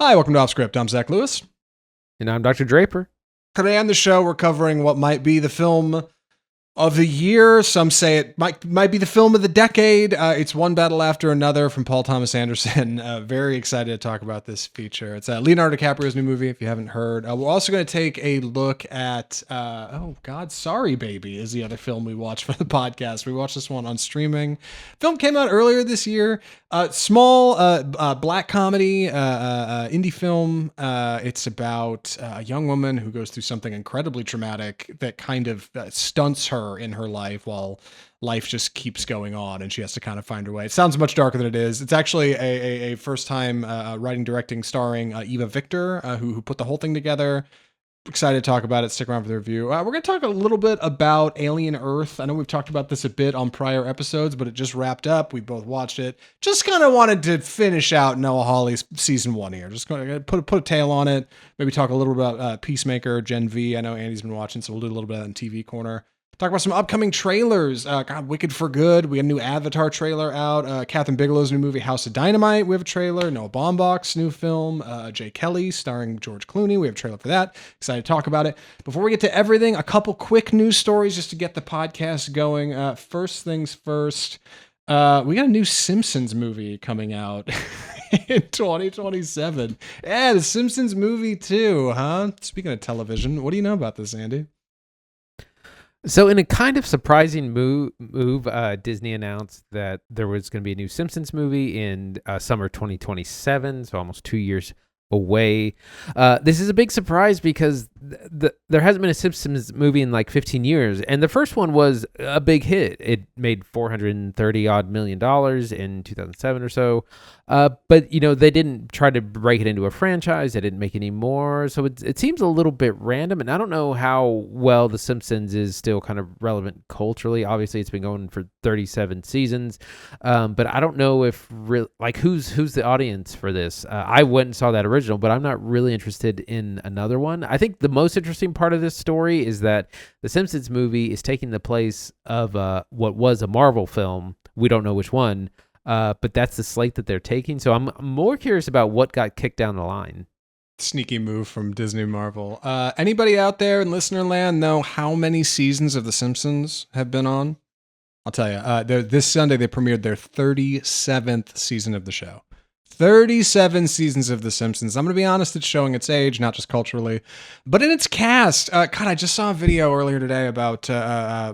Hi, welcome to Off Script. I'm Zach Lewis. And I'm Dr. Draper. Today on the show, we're covering what might be the film of the year. Some say it might be the film of the decade. It's One Battle After Another from Paul Thomas Anderson. Very excited to talk about this feature. It's Leonardo DiCaprio's new movie, if you haven't heard. We're also going to take a look at, Sorry Baby is the other film we watched for the podcast. We watched this one on streaming. Film came out earlier this year. Small black comedy, indie film. It's about a young woman who goes through something incredibly traumatic that kind of stunts her in her life while life just keeps going on and she has to kind of find her way. It sounds much darker than it is. It's actually a first time writing, directing, starring Eva Victor, who put the whole thing together. Excited to talk about it. Stick around for the review. We're going to talk a little bit about Alien Earth. I know we've talked about this a bit on prior episodes, but it just wrapped up. We both watched it. Just kind of wanted to finish out Noah Hawley's season 1 here. Just going to put a tail on it. Maybe talk a little bit about Peacemaker, Gen V. I know Andy's been watching, so we'll do a little bit of that in TV Corner. Talk about some upcoming trailers. Wicked for Good. We got a new Avatar trailer out. Catherine Bigelow's new movie, House of Dynamite. We have a trailer. Noah Baumbach's new film, Jay Kelly, starring George Clooney. We have a trailer for that. Excited to talk about it. Before we get to everything, a couple quick news stories just to get the podcast going. First things first, we got a new Simpsons movie coming out in 2027. Yeah, the Simpsons movie too, huh? Speaking of television, what do you know about this, Andy? So in a kind of surprising move, Disney announced that there was going to be a new Simpsons movie in summer 2027, so almost 2 years away. This is a big surprise because there hasn't been a Simpsons movie in like 15 years, and the first one was a big hit. It made $430 million in 2007 or so. But they didn't try to break it into a franchise. They didn't make any more. So it seems a little bit random. And I don't know how well The Simpsons is still kind of relevant culturally. Obviously, it's been going for 37 seasons. But I don't know if who's the audience for this. I went and saw that original, but I'm not really interested in another one. I think the most interesting part of this story is that The Simpsons movie is taking the place of what was a Marvel film. We don't know which one. But that's the slate that they're taking. So I'm more curious about what got kicked down the line. Sneaky move from Disney Marvel. Anybody out there in listener land know how many seasons of The Simpsons have been on? I'll tell you. This Sunday, they premiered their 37th season of the show. 37 seasons of The Simpsons. I'm going to be honest, it's showing its age, not just culturally, but in its cast. God, I just saw a video earlier today about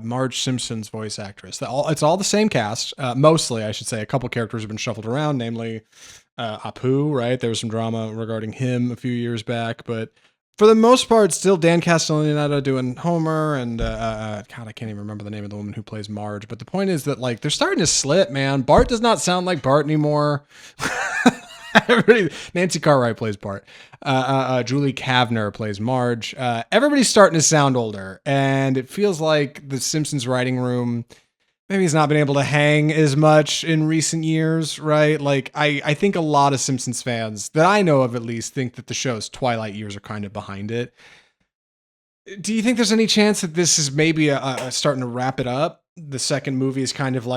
Marge Simpson's voice actress. It's all the same cast, mostly, I should say. A couple characters have been shuffled around, namely Apu, right? There was some drama regarding him a few years back, but for the most part, still Dan Castellaneta doing Homer, and God, I can't even remember the name of the woman who plays Marge. But the point is that they're starting to slip, man. Bart does not sound like Bart anymore. Nancy Cartwright plays Bart. Julie Kavner plays Marge. Everybody's starting to sound older, and it feels like the Simpsons writing room maybe he's not been able to hang as much in recent years, right? I think a lot of Simpsons fans that I know of at least think that the show's twilight years are kind of behind it. Do you think there's any chance that this is maybe a starting to wrap it up? The second movie is kind of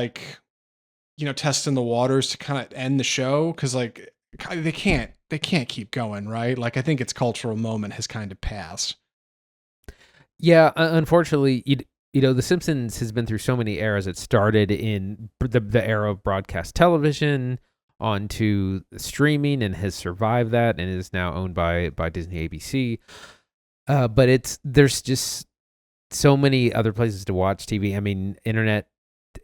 testing the waters to kind of end the show? Because they can't keep going, right? I think its cultural moment has kind of passed. Yeah, unfortunately, The Simpsons has been through so many eras. It started in the era of broadcast television onto streaming and has survived that and is now owned by Disney ABC. But there's just so many other places to watch TV. I mean, internet,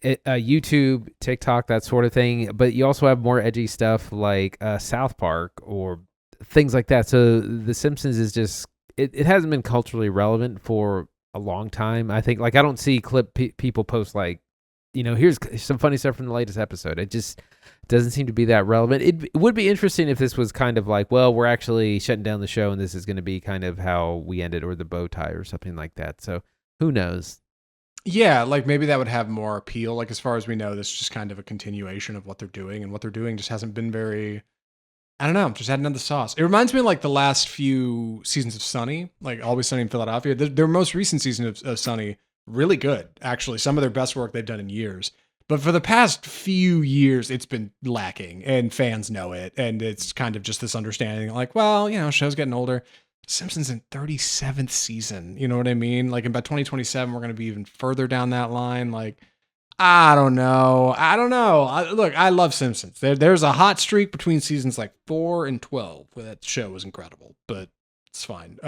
YouTube, TikTok, that sort of thing. But you also have more edgy stuff like South Park or things like that. So The Simpsons is just, it hasn't been culturally relevant for a long time. I think I don't see people post here's some funny stuff from the latest episode. It just doesn't seem to be that relevant. It would be interesting if this was kind of we're actually shutting down the show and this is going to be kind of how we ended, or the bow tie or something like that. So who knows? Yeah, maybe that would have more appeal. As far as we know, this is just kind of a continuation of what they're doing, and what they're doing just hasn't been very, I don't know, just hadn't done the sauce. It reminds me of the last few seasons of Sunny, Always Sunny in Philadelphia. Their most recent season of Sunny, really good, actually. Some of their best work they've done in years. But for the past few years, it's been lacking, and fans know it. And it's kind of just this understanding, like, well, show's getting older. Simpsons in 37th season. You know what I mean? Like, and by 2027, we're going to be even further down that line. Like, I don't know. Look, I love Simpsons. There's a hot streak between seasons like 4 and 12 where that show was incredible, but it's fine.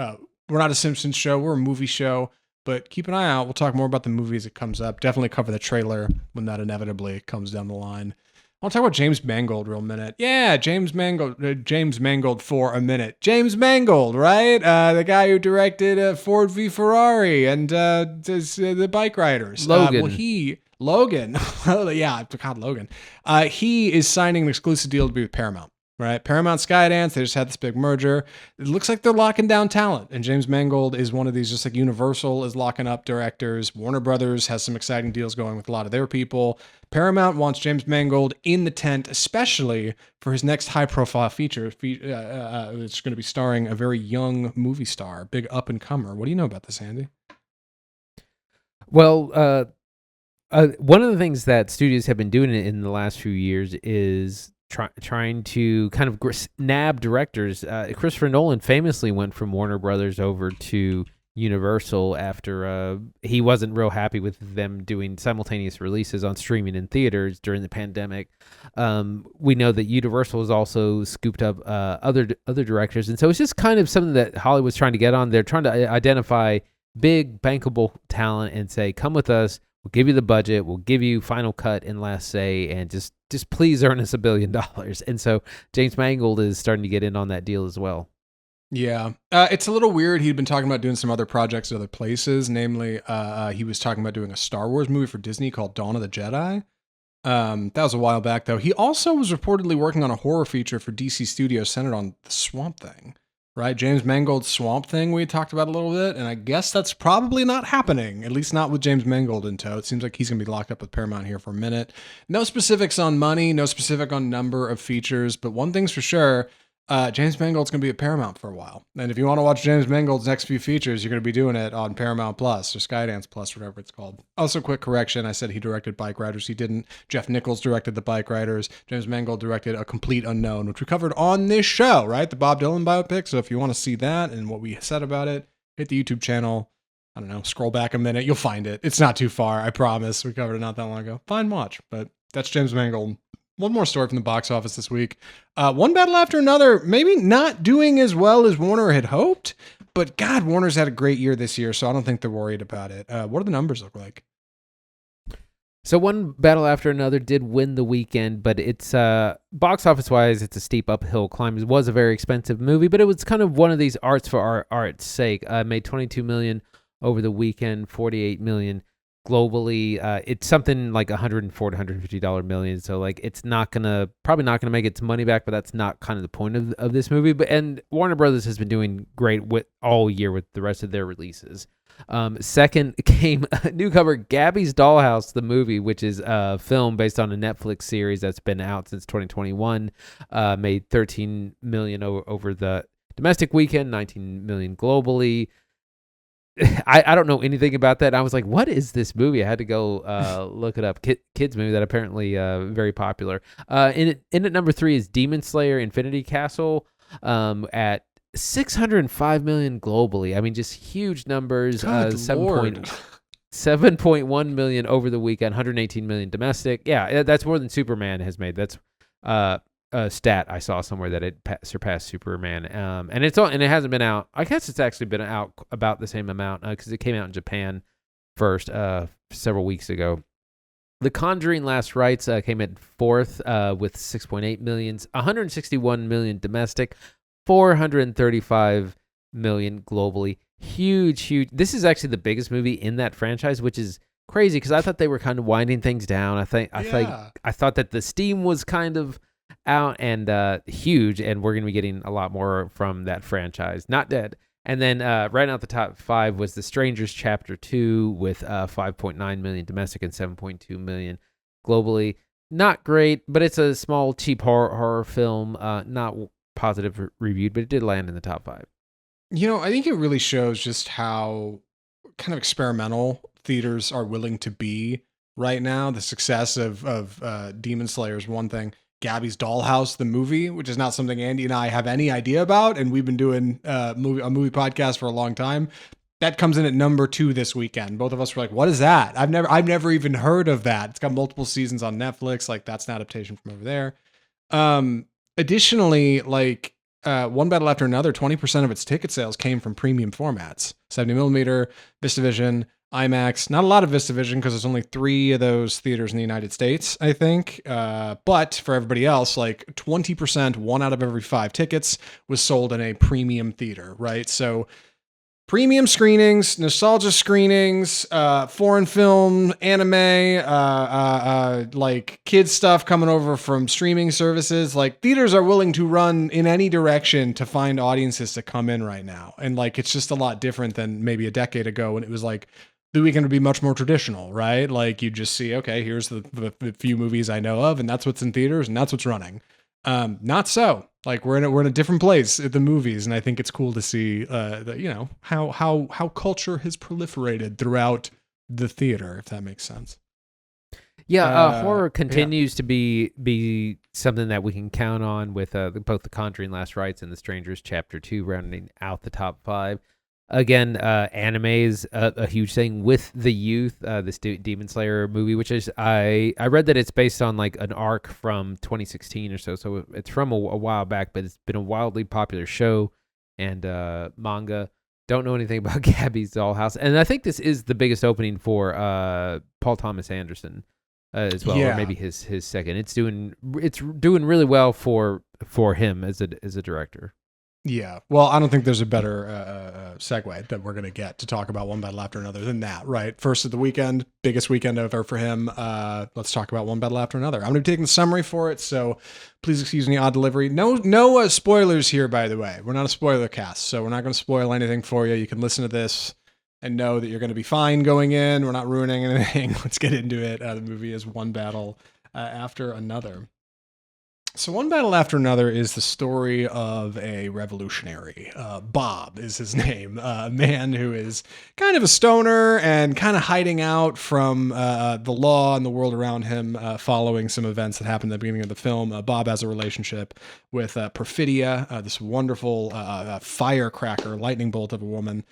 We're not a Simpsons show. We're a movie show. But keep an eye out. We'll talk more about the movie as it comes up. Definitely cover the trailer when that inevitably comes down the line. I'll talk about James Mangold real minute. Yeah, James Mangold for a minute. James Mangold, right? The guy who directed Ford v Ferrari and the Bike Riders. Logan. Logan. Yeah, God, Logan. He is signing an exclusive deal to be with Paramount. Right, Paramount Skydance, they just had this big merger. It looks like they're locking down talent, and James Mangold is one of these, just like Universal is locking up directors. Warner Brothers has some exciting deals going with a lot of their people. Paramount wants James Mangold in the tent, especially for his next high-profile feature. It's going to be starring a very young movie star, big up-and-comer. What do you know about this, Andy? Well, one of the things that studios have been doing in the last few years is trying to kind of nab directors. Christopher Nolan famously went from Warner Brothers over to Universal after he wasn't real happy with them doing simultaneous releases on streaming in theaters during the pandemic. We know that Universal has also scooped up other directors, and so it's just kind of something that Hollywood's trying to get on. They're trying to identify big bankable talent and say, come with us. We'll give you the budget. We'll give you final cut and last say, and just please earn us $1 billion. And so James Mangold is starting to get in on that deal as well. Yeah. It's a little weird. He'd been talking about doing some other projects at other places. Namely, he was talking about doing a Star Wars movie for Disney called Dawn of the Jedi. That was a while back, though. He also was reportedly working on a horror feature for DC Studios centered on the Swamp Thing. Right, James Mangold's Swamp Thing we talked about a little bit, and I guess that's probably not happening, at least not with James Mangold in tow. It seems like he's going to be locked up with Paramount here for a minute. No specifics on money, no specific on number of features, but one thing's for sure, James Mangold's going to be at Paramount for a while. And if you want to watch James Mangold's next few features, you're going to be doing it on Paramount Plus or Skydance Plus, whatever it's called. Also, quick correction. I said he directed Bike Riders. He didn't. Jeff Nichols directed the Bike Riders. James Mangold directed A Complete Unknown, which we covered on this show, right? The Bob Dylan biopic. So if you want to see that and what we said about it, hit the YouTube channel. I don't know, scroll back a minute. You'll find it. It's not too far. I promise. We covered it not that long ago. Fine watch. But that's James Mangold. One more story from the box office this week. One battle after another, maybe not doing as well as Warner had hoped, but God, Warner's had a great year this year, so I don't think they're worried about it. What do the numbers look like? So One Battle After Another did win the weekend, but it's box office wise, it's a steep uphill climb. It was a very expensive movie, but it was kind of one of these arts for art's sake. Made $22 million over the weekend, $48 million globally. It's something like $140 to $150 million. So like it's probably not gonna make its money back, but that's not kind of the point of this movie. And Warner Brothers has been doing great all year with the rest of their releases. Second came newcomer Gabby's Dollhouse, the movie, which is a film based on a Netflix series that's been out since 2021. Made $13 million over the domestic weekend, $19 million globally. I don't know anything about that. I was like, what is this movie? I had to go look it up. Kids movie that apparently very popular. In at number 3 is Demon Slayer Infinity Castle at $605 million globally. I mean, just huge numbers. 7.1 million over the weekend, 118 million domestic. Yeah, that's more than Superman has made. That's a stat I saw somewhere that it surpassed Superman. And it hasn't been out. I guess it's actually been out about the same amount because it came out in Japan first several weeks ago. The Conjuring Last Rites came in 4th with 6.8 million, 161 million domestic, 435 million globally. Huge. This is actually the biggest movie in that franchise, which is crazy because I thought they were kind of winding things down. I thought that the steam was kind of out and huge, and we're going to be getting a lot more from that franchise. Not dead. And then right out the top 5 was The Strangers Chapter 2 with 5.9 million domestic and 7.2 million globally. Not great, but it's a small, cheap horror film. Not positive reviewed, but it did land in the top 5. You know, I think it really shows just how kind of experimental theaters are willing to be right now. The success of Demon Slayer is one thing. Gabby's Dollhouse, the movie, which is not something Andy and I have any idea about, and we've been doing a movie podcast for a long time. That comes in at number 2 this weekend. Both of us were like, "What is that? I've never even heard of that." It's got multiple seasons on Netflix. Like, that's an adaptation from over there. Additionally, like One Battle After Another, 20% of its ticket sales came from premium formats: 70mm, VistaVision, IMAX. Not a lot of VistaVision because there's only 3 of those theaters in the United States, I think. But for everybody else, like 20%, 1 out of every 5 tickets was sold in a premium theater, right? So premium screenings, nostalgia screenings, foreign film, anime, like kids stuff coming over from streaming services. Like, theaters are willing to run in any direction to find audiences to come in right now. And like, it's just a lot different than maybe a decade ago when it was like, the weekend would be much more traditional, right? Like, you just see, okay, here's the few movies I know of, and that's what's in theaters, and that's what's running. Not so. Like, we're in a different place at the movies, and I think it's cool to see, how culture has proliferated throughout the theater, if that makes sense. Yeah, horror continues to be something that we can count on with both The Conjuring: Last Rites and The Strangers Chapter 2 rounding out the top 5. Again, anime is a huge thing with the youth. This Demon Slayer movie, which is I read that it's based on like an arc from 2016 or so. So it's from a while back, but it's been a wildly popular show and manga. Don't know anything about Gabby's Dollhouse, and I think this is the biggest opening for Paul Thomas Anderson as well, or maybe his second. It's doing really well for him as a director. Yeah, well, I don't think there's a better segue that we're going to get to talk about One Battle After Another than that, right? First of the weekend, biggest weekend ever for him. Let's talk about One Battle After Another. I'm going to be taking the summary for it, so please excuse me, odd delivery. No spoilers here, by the way. We're not a spoiler cast, so we're not going to spoil anything for you. You can listen to this and know that you're going to be fine going in. We're not ruining anything. Let's get into it. The movie is One Battle After Another. So One Battle After Another is the story of a revolutionary. Bob is his name. A man who is kind of a stoner and kind of hiding out from the law and the world around him following some events that happened at the beginning of the film. Bob has a relationship with Perfidia, this wonderful firecracker, lightning bolt of a woman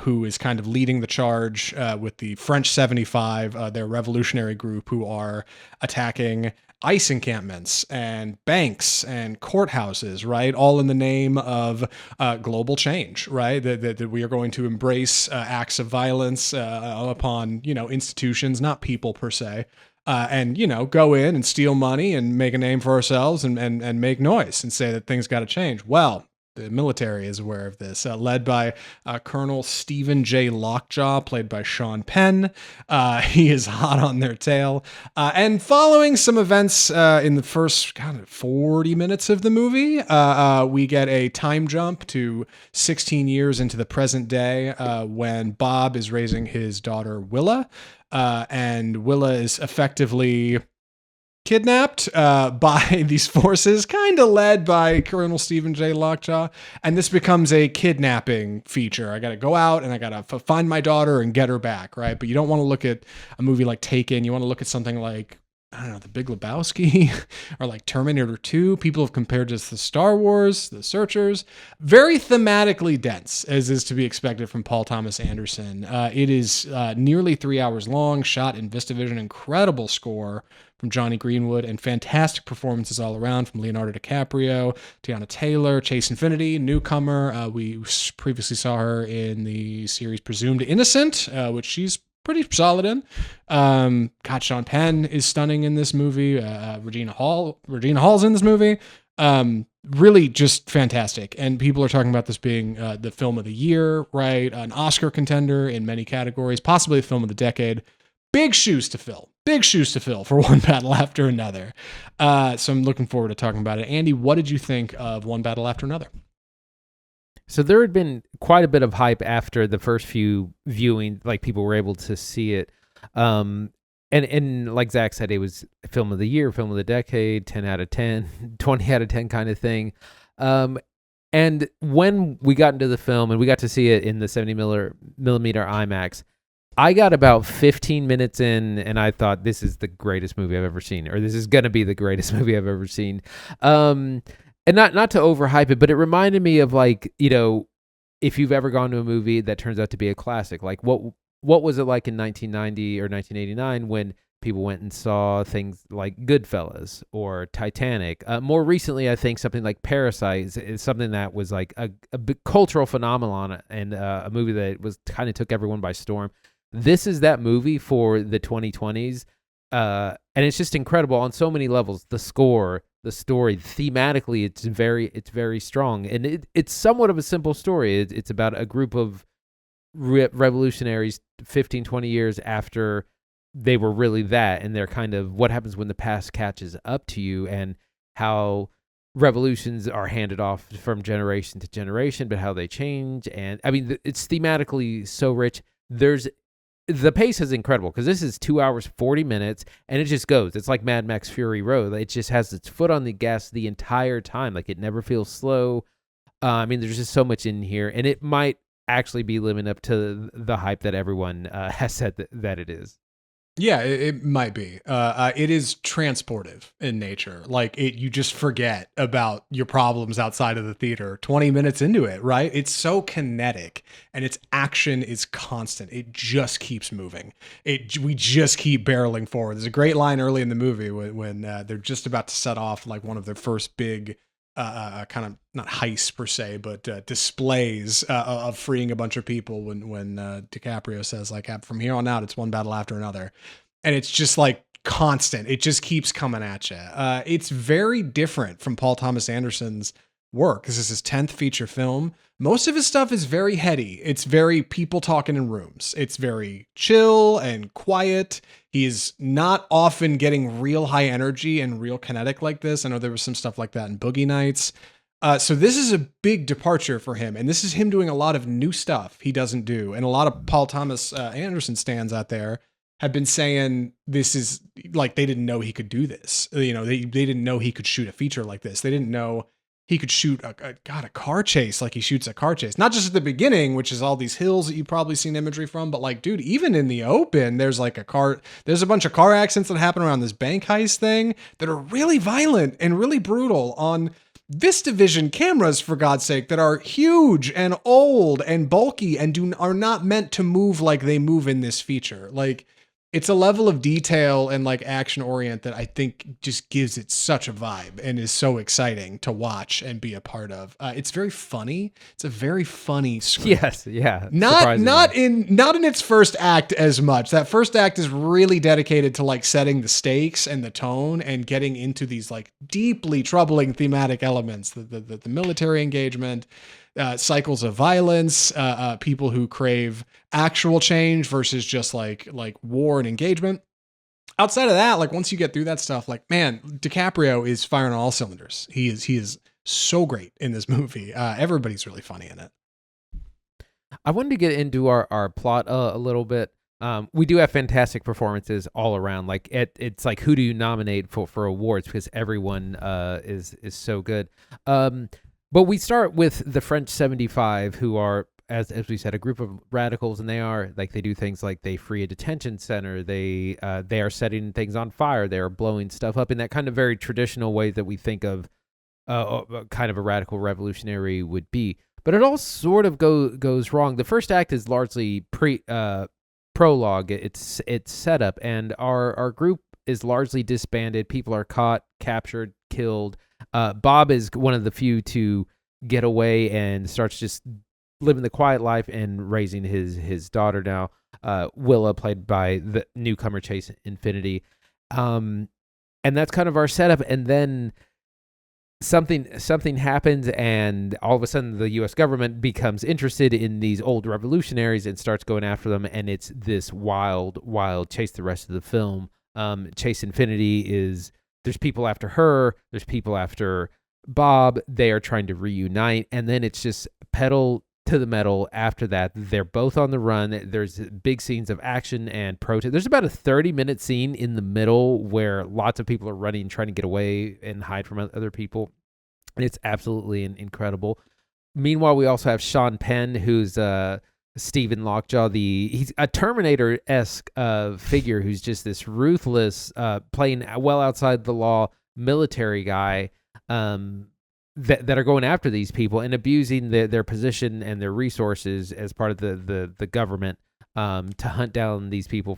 who is kind of leading the charge with the French 75, their revolutionary group who are attacking ICE encampments and banks and courthouses, right? All in the name of global change, right? That we are going to embrace acts of violence upon, institutions, not people per se, and, go in and steal money and make a name for ourselves and make noise and say that things got to change. Well, the military is aware of this, led by Colonel Stephen J. Lockjaw, played by Sean Penn. He is hot on their tail. And following some events in the first kind of 40 minutes of the movie, we get a time jump to 16 years into the present day when Bob is raising his daughter Willa. And Willa is effectively kidnapped by these forces, kind of led by Colonel Stephen J. Lockjaw, and this becomes a kidnapping feature. I got to go out and I got to find my daughter and get her back, right? But you don't want to look at a movie like Taken. You want to look at something like, I don't know, The Big Lebowski or like Terminator 2. People have compared this to Star Wars, The Searchers. Very thematically dense, as is to be expected from Paul Thomas Anderson. It is nearly 3 hours long, shot in VistaVision, incredible score from Johnny Greenwood, and fantastic performances all around from Leonardo DiCaprio, Teyana Taylor, Chase Infiniti, newcomer. We previously saw her in the series Presumed Innocent, which she's pretty solid in. God, Sean Penn is stunning in this movie. Regina Hall's in this movie. Really just fantastic. And people are talking about this being the film of the year, right? An Oscar contender in many categories, possibly the film of the decade. Big shoes to fill for One Battle After Another. So I'm looking forward to talking about it. Andy, what did you think of One Battle After Another? So there had been quite a bit of hype after the first few viewing, like people were able to see it. And like Zach said, it was film of the year, film of the decade, 10 out of 10, 20 out of 10 kind of thing. And when we got into the film and we got to see it in the 70 millimeter IMAX, I got about 15 minutes in, and I thought this is the greatest movie I've ever seen, or this is gonna be the greatest movie I've ever seen. And not to overhype it, but it reminded me of like, if you've ever gone to a movie that turns out to be a classic, like what was it like in 1990 or 1989 when people went and saw things like Goodfellas or Titanic? More recently, I think something like Parasite is something that was like a big cultural phenomenon and a movie that was kind of took everyone by storm. This is that movie for the 2020s, and it's just incredible on so many levels. The score, the story, thematically, it's very strong, and it's somewhat of a simple story. It's about a group of revolutionaries 15, 20 years after they were really that, and they're kind of what happens when the past catches up to you, and how revolutions are handed off from generation to generation, but how they change. And I mean, it's thematically so rich. The pace is incredible because this is 2 hours, 40 minutes, and it just goes. It's like Mad Max Fury Road. It just has its foot on the gas the entire time. Like, it never feels slow. I mean, there's just so much in here, and it might actually be living up to the hype that everyone has said that it is. Yeah, it might be. It is transportive in nature. Like you just forget about your problems outside of the theater 20 minutes into it, right? It's so kinetic and its action is constant. It just keeps moving. We just keep barreling forward. There's a great line early in the movie when they're just about to set off like one of their first big kind of not heists per se, but displays of freeing a bunch of people when DiCaprio says like, from here on out, it's one battle after another. And it's just like constant. It just keeps coming at you. It's very different from Paul Thomas Anderson's work. This is his 10th feature film. Most of his stuff is very heady. It's very people talking in rooms. It's very chill and quiet. He's not often getting real high energy and real kinetic like this. I know there was some stuff like that in Boogie Nights. So this is a big departure for him. And this is him doing a lot of new stuff he doesn't do. And a lot of Paul Thomas Anderson stands out there have been saying this is like, they didn't know he could do this. They didn't know he could shoot a feature like this. They didn't know he could shoot a car chase like he shoots a car chase. Not just at the beginning, which is all these hills that you've probably seen imagery from, but like, dude, even in the open, there's a bunch of car accidents that happen around this bank heist thing that are really violent and really brutal on VistaVision cameras, for God's sake, that are huge and old and bulky and are not meant to move like they move in this feature. Like, it's a level of detail and like action orient that I think just gives it such a vibe and is so exciting to watch and be a part of. It's very funny. It's a very funny script. Yes, yeah. Not in its first act as much. That first act is really dedicated to like setting the stakes and the tone and getting into these like deeply troubling thematic elements. The military engagement, cycles of violence, people who crave actual change versus just like war and engagement. Outside of that, like once you get through that stuff, like, man, DiCaprio is firing on all cylinders. He is so great in this movie. Everybody's really funny in it. I wanted to get into our plot a little bit. We do have fantastic performances all around. Like it's like, who do you nominate for awards, because everyone is so good. But we start with the French 75, who are, as we said, a group of radicals, and they do things like they free a detention center. They are setting things on fire. They are blowing stuff up in that kind of very traditional way that we think of kind of a radical revolutionary would be. But it all sort of goes wrong. The first act is largely prologue. It's set up, and our group is largely disbanded. People are caught, captured, killed. Bob is one of the few to get away and starts just living the quiet life and raising his daughter now. Willa, played by the newcomer Chase Infiniti. And that's kind of our setup. And then something happens, and all of a sudden the U.S. government becomes interested in these old revolutionaries and starts going after them. And it's this wild chase the rest of the film. Chase Infiniti there's people after her. There's people after Bob. They are trying to reunite. And then it's just pedal to the metal after that. They're both on the run. There's big scenes of action and protest. There's about a 30-minute scene in the middle where lots of people are running, trying to get away and hide from other people. And it's absolutely incredible. Meanwhile, we also have Sean Penn, who's Stephen Lockjaw. He's a Terminator-esque figure who's just this ruthless, playing well outside the law military guy that are going after these people and abusing their position and their resources as part of the government to hunt down these people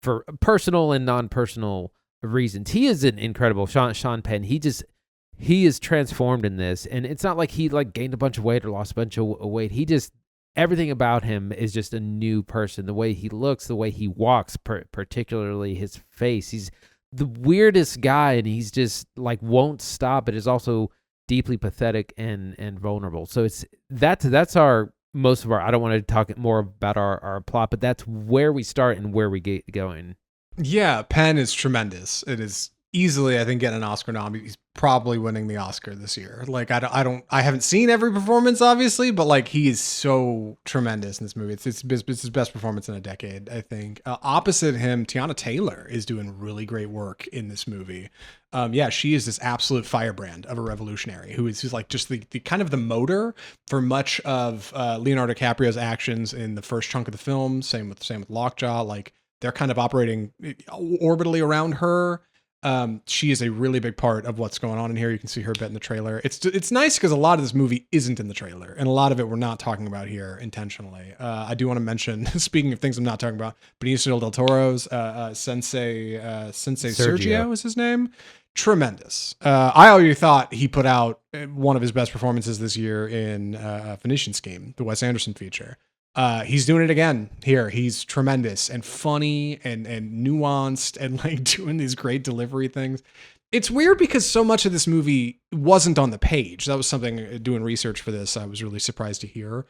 for personal and non-personal reasons. He is an incredible Sean Penn. He is transformed in this, and it's not like he like gained a bunch of weight or lost a bunch of weight. He just, everything about him is just a new person. The way he looks, the way he walks, particularly his face. He's the weirdest guy, and he's just like won't stop, but is also deeply pathetic and vulnerable. So that's our most of our. I don't want to talk more about our plot, but that's where we start and where we get going. Yeah, Penn is tremendous. It is easily, I think, getting an Oscar nom. He's probably winning the Oscar this year. Like I haven't seen every performance, obviously, but like he is so tremendous in this movie. It's his best performance in a decade, I think. Opposite him, Teyana Taylor is doing really great work in this movie. Yeah, she is this absolute firebrand of a revolutionary who's like just the kind of the motor for much of Leonardo DiCaprio's actions in the first chunk of the film. Same with Lockjaw. Like they're kind of operating orbitally around her. She is a really big part of what's going on in here. You can see her a bit in the trailer. It's nice because a lot of this movie isn't in the trailer, and a lot of it we're not talking about here intentionally. I do want to mention, speaking of things I'm not talking about, Benicio Del Toro's Sensei Sergio is his name. Tremendous. I already thought he put out one of his best performances this year in Phoenician Scheme, the Wes Anderson feature. He's doing it again here. He's tremendous and funny and nuanced and like doing these great delivery things. It's weird because so much of this movie wasn't on the page. That was something doing research for this I was really surprised to hear.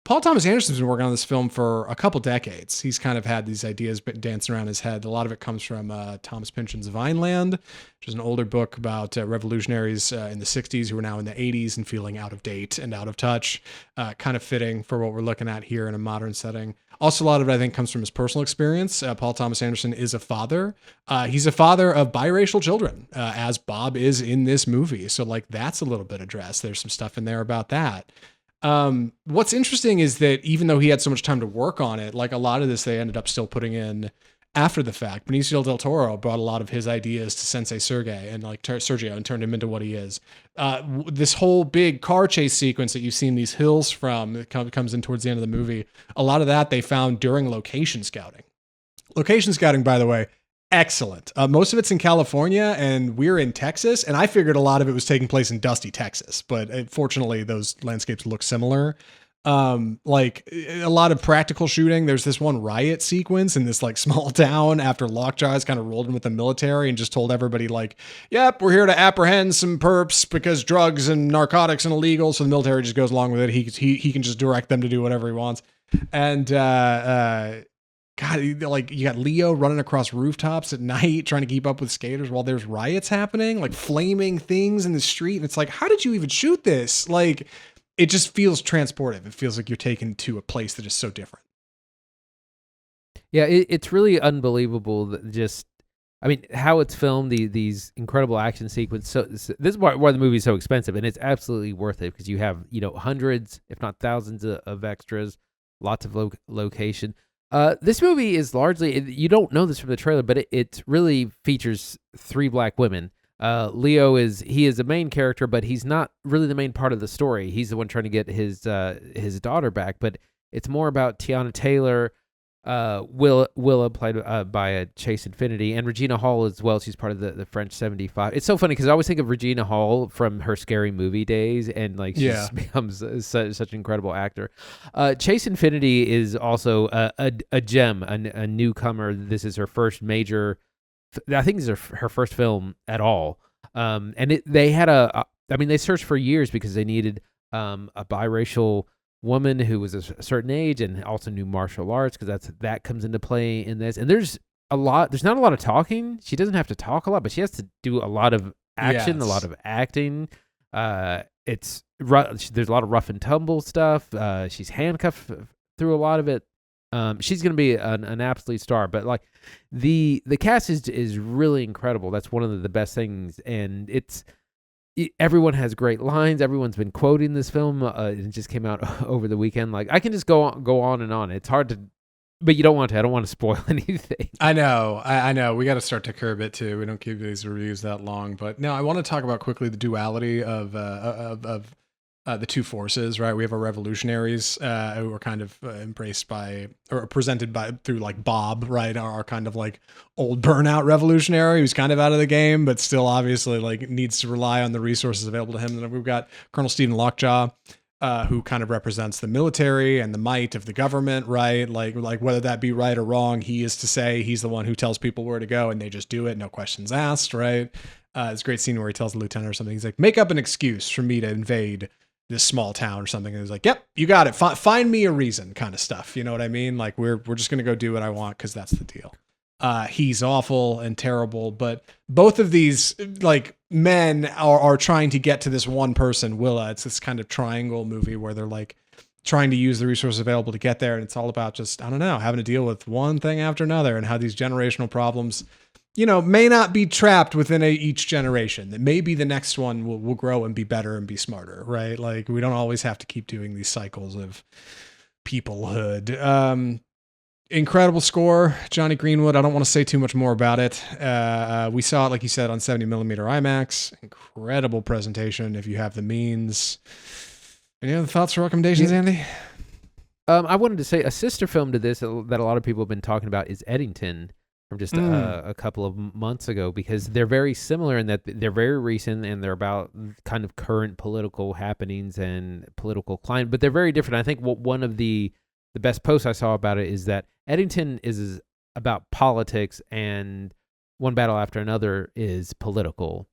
Paul Thomas Anderson's been working on this film for a couple decades. He's kind of had these ideas dancing around his head. A lot of it comes from Thomas Pynchon's Vineland, which is an older book about revolutionaries in the 60s who are now in the 80s and feeling out of date and out of touch, kind of fitting for what we're looking at here in a modern setting. Also, a lot of it, I think, comes from his personal experience. Paul Thomas Anderson is a father. He's a father of biracial children, as Bob is in this movie. So, like, that's a little bit addressed. There's some stuff in there about that. What's interesting is that even though he had so much time to work on it, like a lot of this they ended up still putting in after the fact. Benicio Del Toro brought a lot of his ideas to Sensei Sergio and turned him into what he is. This whole big car chase sequence that you've seen these hills from that comes in towards the end of the movie, a lot of that they found during location scouting. Location scouting, by the way, excellent. Most of it's in California and we're in Texas. And I figured a lot of it was taking place in dusty Texas, but fortunately those landscapes look similar. Like a lot of practical shooting. There's this one riot sequence in this like small town after Lockjaw's kind of rolled in with the military and just told everybody like, yep, we're here to apprehend some perps because drugs and narcotics and illegal. So the military just goes along with it. He can just direct them to do whatever he wants. And, God, like you got Leo running across rooftops at night trying to keep up with skaters while there's riots happening, like flaming things in the street. And it's like, how did you even shoot this? Like, it just feels transportive. It feels like you're taken to a place that is so different. Yeah, it's really unbelievable that just, I mean, how it's filmed, these incredible action sequences. So this is why the movie is so expensive, and it's absolutely worth it because you have, hundreds, if not thousands of extras, lots of location. This movie is largely, you don't know this from the trailer, but it really features 3 black women. Leo is a main character, but he's not really the main part of the story. He's the one trying to get his daughter back, but it's more about Teyana Taylor, Willa played by Chase Infiniti, and Regina Hall as well. She's part of the French 75. It's so funny because I always think of Regina Hall from her Scary Movie days, and like she just becomes such an incredible actor. Chase Infiniti is also a gem, a newcomer. This is her first major. I think this is her first film at all. And they had they searched for years because they needed a biracial woman who was a certain age and also knew martial arts because that comes into play in this. And there's not a lot of talking. She doesn't have to talk a lot, but she has to do a lot of action, a lot of acting. There's a lot of rough and tumble stuff. She's handcuffed through a lot of it. She's going to be an absolute star, but like the cast is really incredible. That's one of the best things. And everyone has great lines. Everyone's been quoting this film. It just came out over the weekend. Like, I can just go on and on. It's hard to, but you don't want to. I don't want to spoil anything. I know. I know. We got to start to curb it too. We don't keep these reviews that long. But no, I want to talk about quickly the duality of the two forces, right? We have our revolutionaries who are kind of embraced by or presented by through like Bob, right? Our kind of like old burnout revolutionary who's kind of out of the game, but still obviously like needs to rely on the resources available to him. And then we've got Colonel Stephen Lockjaw, who kind of represents the military and the might of the government, right? Like whether that be right or wrong, he is to say he's the one who tells people where to go and they just do it, no questions asked, right? It's a great scene where he tells the lieutenant or something. He's like, make up an excuse for me to invade this small town or something. And he's like, yep, you got it. Find me a reason kind of stuff. You know what I mean? Like we're just going to go do what I want because that's the deal. He's awful and terrible, but both of these like men are trying to get to this one person, Willa. It's this kind of triangle movie where they're like trying to use the resources available to get there. And it's all about just, I don't know, having to deal with one thing after another and how these generational problems, you know, may not be trapped within each generation. That maybe the next one will grow and be better and be smarter, right? Like we don't always have to keep doing these cycles of peoplehood. Incredible score, Johnny Greenwood. I don't want to say too much more about it. We saw it, like you said, on 70mm IMAX. Incredible presentation if you have the means. Any other thoughts or recommendations, Andy? I wanted to say a sister film to this that a lot of people have been talking about is Eddington, from just a couple of months ago, because they're very similar in that they're very recent and they're about kind of current political happenings and political climate, but they're very different. I think one of the best posts I saw about it is that Eddington is about politics and One Battle After Another is political.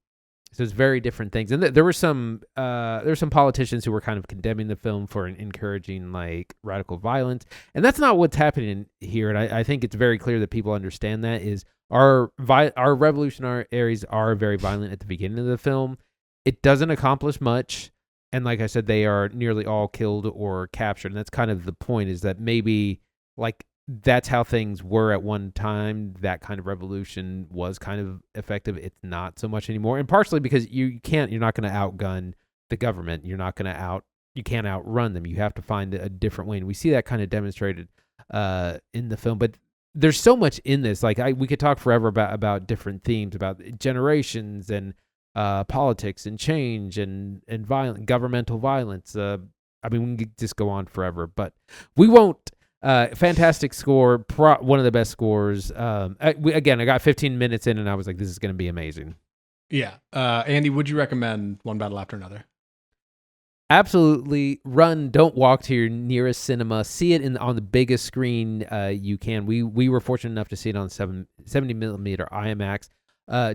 So it's very different things. And there were some politicians who were kind of condemning the film for encouraging like radical violence. And that's not what's happening here. And I think it's very clear that people understand that is our revolutionaries are very violent at the beginning of the film. It doesn't accomplish much. And like I said, they are nearly all killed or captured. And that's kind of the point, is that maybe like that's how things were at one time. That kind of revolution was kind of effective. It's not so much anymore. And partially because you're not going to outgun the government. You can't outrun them. You have to find a different way. And we see that kind of demonstrated in the film. But there's so much in this. Like we could talk forever about different themes, about generations and politics and change and governmental violence. I mean, we can just go on forever, but we won't. Fantastic score, one of the best scores. I got 15 minutes in and I was like, this is going to be amazing. Yeah. Andy, would you recommend One Battle After Another? Absolutely. Run, don't walk to your nearest cinema. See it on the biggest screen you can. We were fortunate enough to see it on 70mm IMAX.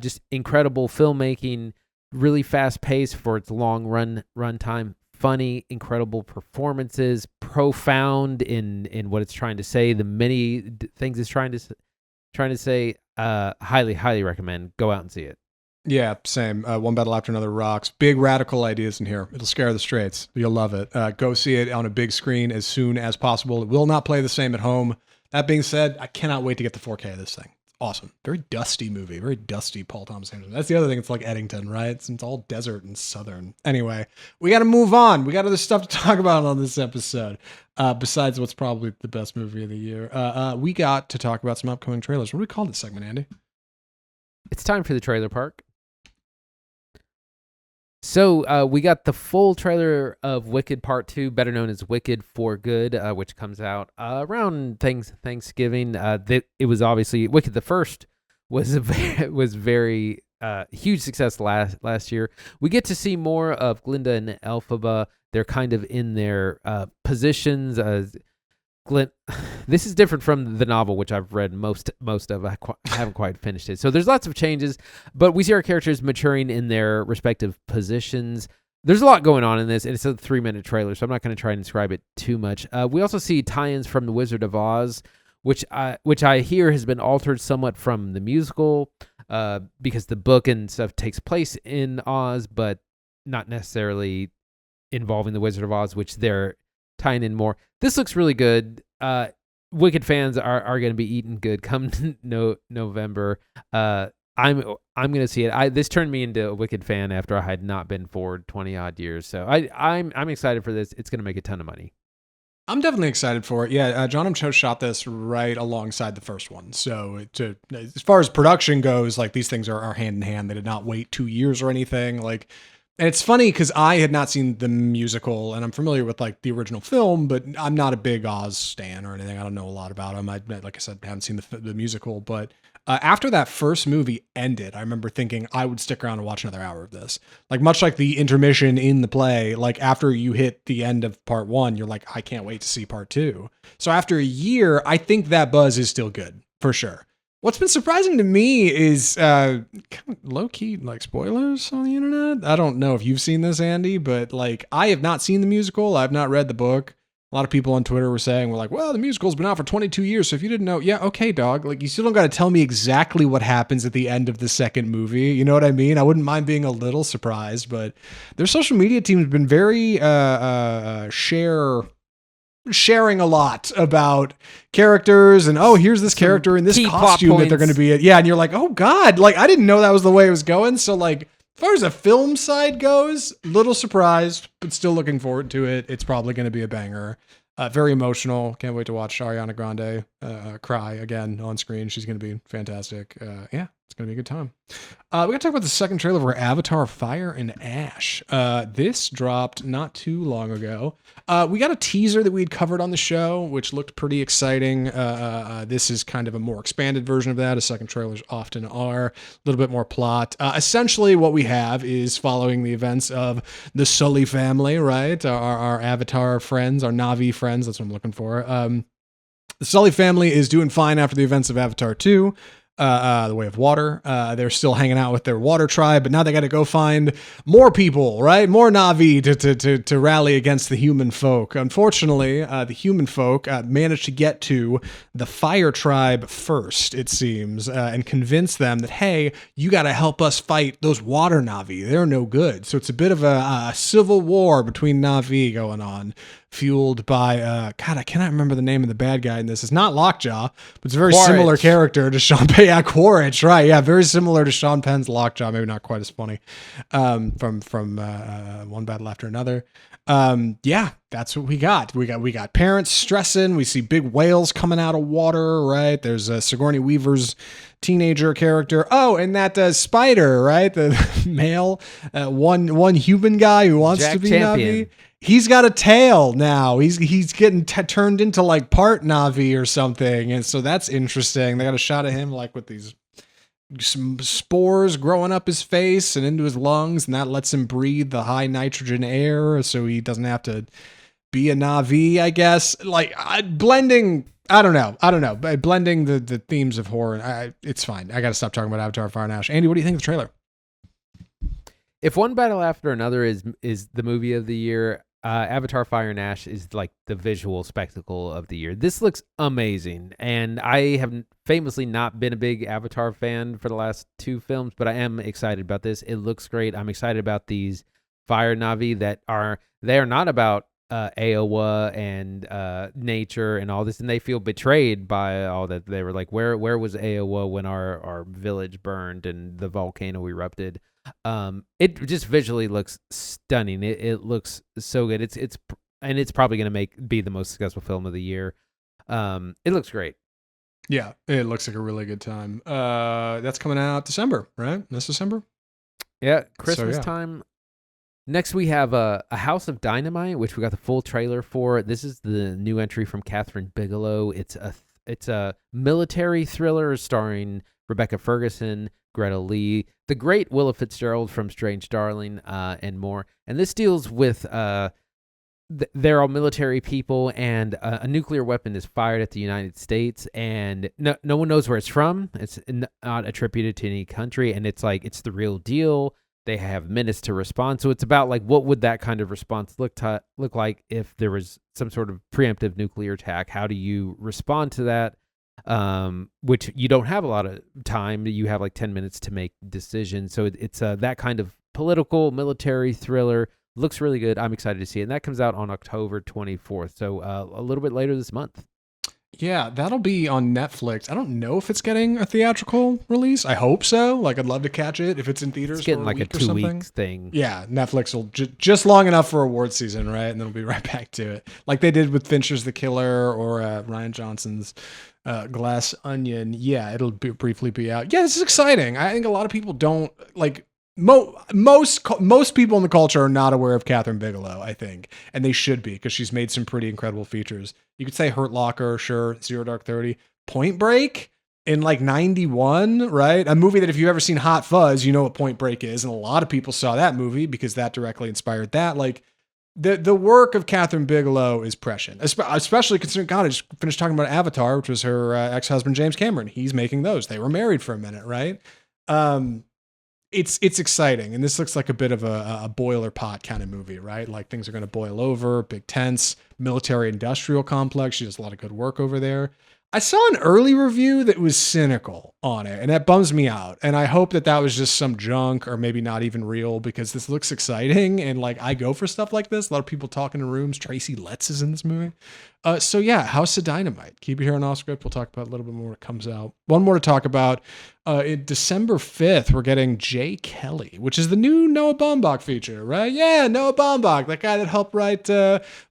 Just incredible filmmaking, really fast paced for its long run time. Funny, incredible performances, profound in what it's trying to say. The many things it's trying to say. Highly recommend. Go out and see it. Yeah, same. One Battle After Another rocks. Big radical ideas in here. It'll scare the straights. You'll love it. Go see it on a big screen as soon as possible. It will not play the same at home. That being said, I cannot wait to get the 4K of this thing. Awesome. Very dusty movie. Very dusty Paul Thomas Anderson. That's the other thing. It's like Eddington, right? It's all desert and southern. Anyway, we got to move on. We got other stuff to talk about on this episode. Besides what's probably the best movie of the year. We got to talk about some upcoming trailers. What do we call this segment, Andy? It's time for the trailer park. So we got the full trailer of Wicked Part 2, better known as Wicked for Good, which comes out around Thanksgiving. It was obviously Wicked the first was very huge success last year. We get to see more of Glinda and Elphaba. They're kind of in their positions. This is different from the novel, which I've read most of. I haven't quite finished it. So there's lots of changes, but we see our characters maturing in their respective positions. There's a lot going on in this, and it's a 3-minute trailer, so I'm not going to try and describe it too much. We also see tie-ins from The Wizard of Oz, which I hear has been altered somewhat from the musical, because the book and stuff takes place in Oz, but not necessarily involving The Wizard of Oz, which they're tying in more. This looks really good. Wicked fans are going to be eating good come November. I'm gonna see it. This turned me into a Wicked fan after I had not been for 20 odd years. So I'm excited for this. It's gonna make a ton of money. I'm definitely excited for it. Yeah, John M. Cho shot this right alongside the first one. So as far as production goes, like these things are hand in hand. They did not wait 2 years or anything. Like, and it's funny because I had not seen the musical, and I'm familiar with like the original film, but I'm not a big Oz stan or anything. I don't know a lot about him. Like I said, haven't seen the musical, but after that first movie ended, I remember thinking I would stick around and watch another hour of this. Like much like the intermission in the play, like after you hit the end of part one, you're like, I can't wait to see part two. So after a year, I think that buzz is still good for sure. What's been surprising to me is kind of low key like spoilers on the internet. I don't know if you've seen this, Andy, but like I have not seen the musical. I've not read the book. A lot of people on Twitter were saying, we're like, well, the musical's been out for 22 years. So if you didn't know, yeah, okay, dog. Like you still don't got to tell me exactly what happens at the end of the second movie. You know what I mean? I wouldn't mind being a little surprised, but their social media team has been very sharing a lot about characters and here's this character in this costume that they're going to be in. Yeah. And you're like, oh God, like I didn't know that was the way it was going. So like, as far as the film side goes, little surprised, but still looking forward to it. It's probably going to be a banger. Very emotional. Can't wait to watch Ariana Grande cry again on screen. She's going to be fantastic. Yeah, it's going to be a good time. We got to talk about the second trailer for Avatar: Fire and Ash. This dropped not too long ago. We got a teaser that we had covered on the show, which looked pretty exciting. This is kind of a more expanded version of that, as second trailers often are. A little bit more plot. Essentially, what we have is following the events of the Sully family, right? Our Avatar friends, our Na'vi friends. That's what I'm looking for. The Sully family is doing fine after the events of Avatar 2. The Way of Water. They're still hanging out with their water tribe, but now they got to go find more people, right? More Na'vi to rally against the human folk. Unfortunately, the human folk managed to get to the fire tribe first, it seems, and convince them that, hey, you got to help us fight those water Na'vi. They're no good. So it's a bit of a civil war between Na'vi going on, fueled by, God, I cannot remember the name of the bad guy in this. It's not Lockjaw, but it's a very similar character to Sean Penn. Yeah, Quaritch, right. Yeah, very similar to Sean Penn's Lockjaw. Maybe not quite as funny from one battle after another. Yeah, that's what we got. We got parents stressing. We see big whales coming out of water, right? There's Sigourney Weaver's teenager character. Oh, and that Spider, right? The male, one human guy who wants Jack to be Champion. Na'vi. He's got a tail now. He's getting turned into like part Na'vi or something, and so that's interesting. They got a shot of him like with these some spores growing up his face and into his lungs, and that lets him breathe the high nitrogen air, so he doesn't have to be a Na'vi, I guess. Like blending. I don't know. Blending the themes of horror. It's fine. I got to stop talking about Avatar: Fire and Ash. Andy, what do you think of the trailer? If One Battle After Another is the movie of the year, Avatar: Fire and Ash is like the visual spectacle of the year. This looks amazing, and I have famously not been a big Avatar fan for the last two films, but I am excited about this. It looks great. I'm excited about these fire Na'vi they are not about Iowa and nature and all this, and they feel betrayed by all that. They were like, where was Iowa when our village burned and the volcano erupted? It just visually looks stunning. It looks so good. It's probably going to be the most successful film of the year. It looks great. Yeah, it looks like a really good time. That's coming out December, right? This December? Yeah, Christmas time. Next, we have a House of Dynamite, which we got the full trailer for. This is the new entry from Catherine Bigelow. It's a military thriller starring Rebecca Ferguson, Greta Lee, the great Willa Fitzgerald from Strange Darling, and more. And this deals with they're all military people, and a nuclear weapon is fired at the United States, and no one knows where it's from. It's not attributed to any country, and it's the real deal. They have minutes to respond. So it's about like, what would that kind of response look like if there was some sort of preemptive nuclear attack? How do you respond to that? Which you don't have a lot of time. You have like 10 minutes to make decisions. So it's that kind of political military thriller. Looks really good. I'm excited to see it. And that comes out on October 24th. So a little bit later this month. Yeah, that'll be on Netflix. I don't know if it's getting a theatrical release. I hope so. Like, I'd love to catch it if it's in theaters It's for getting a like a week or something. 2 week thing. Yeah, Netflix will just long enough for award season, right? And then we'll be right back to it, like they did with Fincher's The Killer or Ryan Johnson's Glass Onion. Yeah, it'll briefly be out. Yeah, this is exciting. I think a lot of people don't like. Most people in the culture are not aware of Catherine Bigelow, I think, and they should be because she's made some pretty incredible features. You could say Hurt Locker, sure, Zero Dark 30, Point Break in like 91, right? A movie that if you've ever seen Hot Fuzz, you know what Point Break is, and a lot of people saw that movie because that directly inspired that. Like the work of Catherine Bigelow is prescient, especially considering, God, I just finished talking about Avatar, which was her ex-husband James Cameron. He's making those. They were married for a minute, right? It's exciting, and this looks like a bit of a boiler pot kind of movie, right? Like things are going to boil over, big tense, military industrial complex. She does a lot of good work over there. I saw an early review that was cynical on it, and that bums me out. And I hope that was just some junk or maybe not even real because this looks exciting. And like, I go for stuff like this. A lot of people talking in rooms. Tracy Letts is in this movie. So yeah, House of Dynamite. Keep it here on Off Script. We'll talk about a little bit more when it comes out. One more to talk about. In December 5th, we're getting Jay Kelly, which is the new Noah Baumbach feature, right? Yeah, Noah Baumbach, that guy that helped write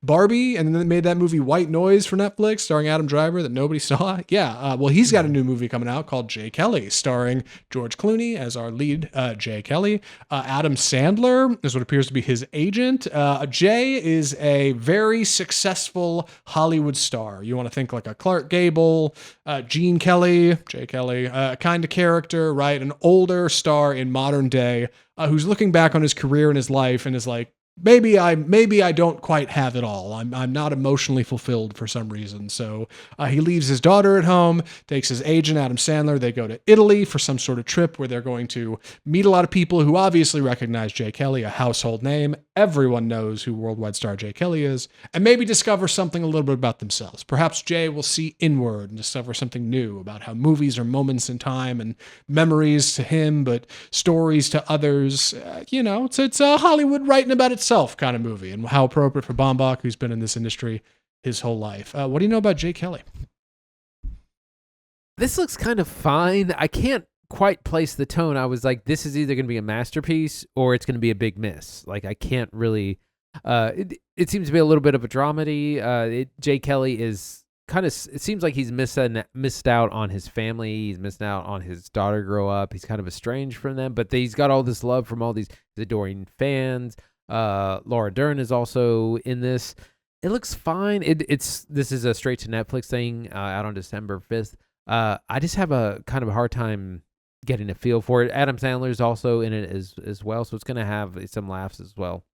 Barbie and then made that movie White Noise for Netflix starring Adam Driver that nobody saw. Yeah, well, he's got a new movie coming out called Jay Kelly, starring George Clooney as our lead, Jay Kelly. Adam Sandler is what appears to be his agent. Jay is a very successful Hollywood star. You want to think like a Clark Gable, Gene Kelly, Jay Kelly, kind of character, right? An older star in modern day who's looking back on his career and his life and is like, maybe I don't quite have it all. I'm not emotionally fulfilled for some reason. So he leaves his daughter at home, takes his agent Adam Sandler. They go to Italy for some sort of trip where they're going to meet a lot of people who obviously recognize Jay Kelly, a household name. Everyone knows who worldwide star Jay Kelly is, and maybe discover something a little bit about themselves. Perhaps Jay will see inward and discover something new about how movies are moments in time and memories to him, but stories to others. It's a Hollywood writing about itself kind of movie, and how appropriate for Baumbach, who's been in this industry his whole life. What do you know about Jay Kelly? This looks kind of fine. I can't quite place the tone. I was like, this is either going to be a masterpiece or it's going to be a big miss. Like, I can't really. It seems to be a little bit of a dramedy. Jay Kelly is kind of. It seems like he's missed out on his family. He's missed out on his daughter grow up. He's kind of estranged from them, but he's got all this love from all these adoring fans. Laura Dern is also in this. It looks fine. This is a straight to Netflix thing out on December 5th. I just have a kind of a hard time getting a feel for it. Adam Sandler is also in it as well, so it's going to have some laughs as well.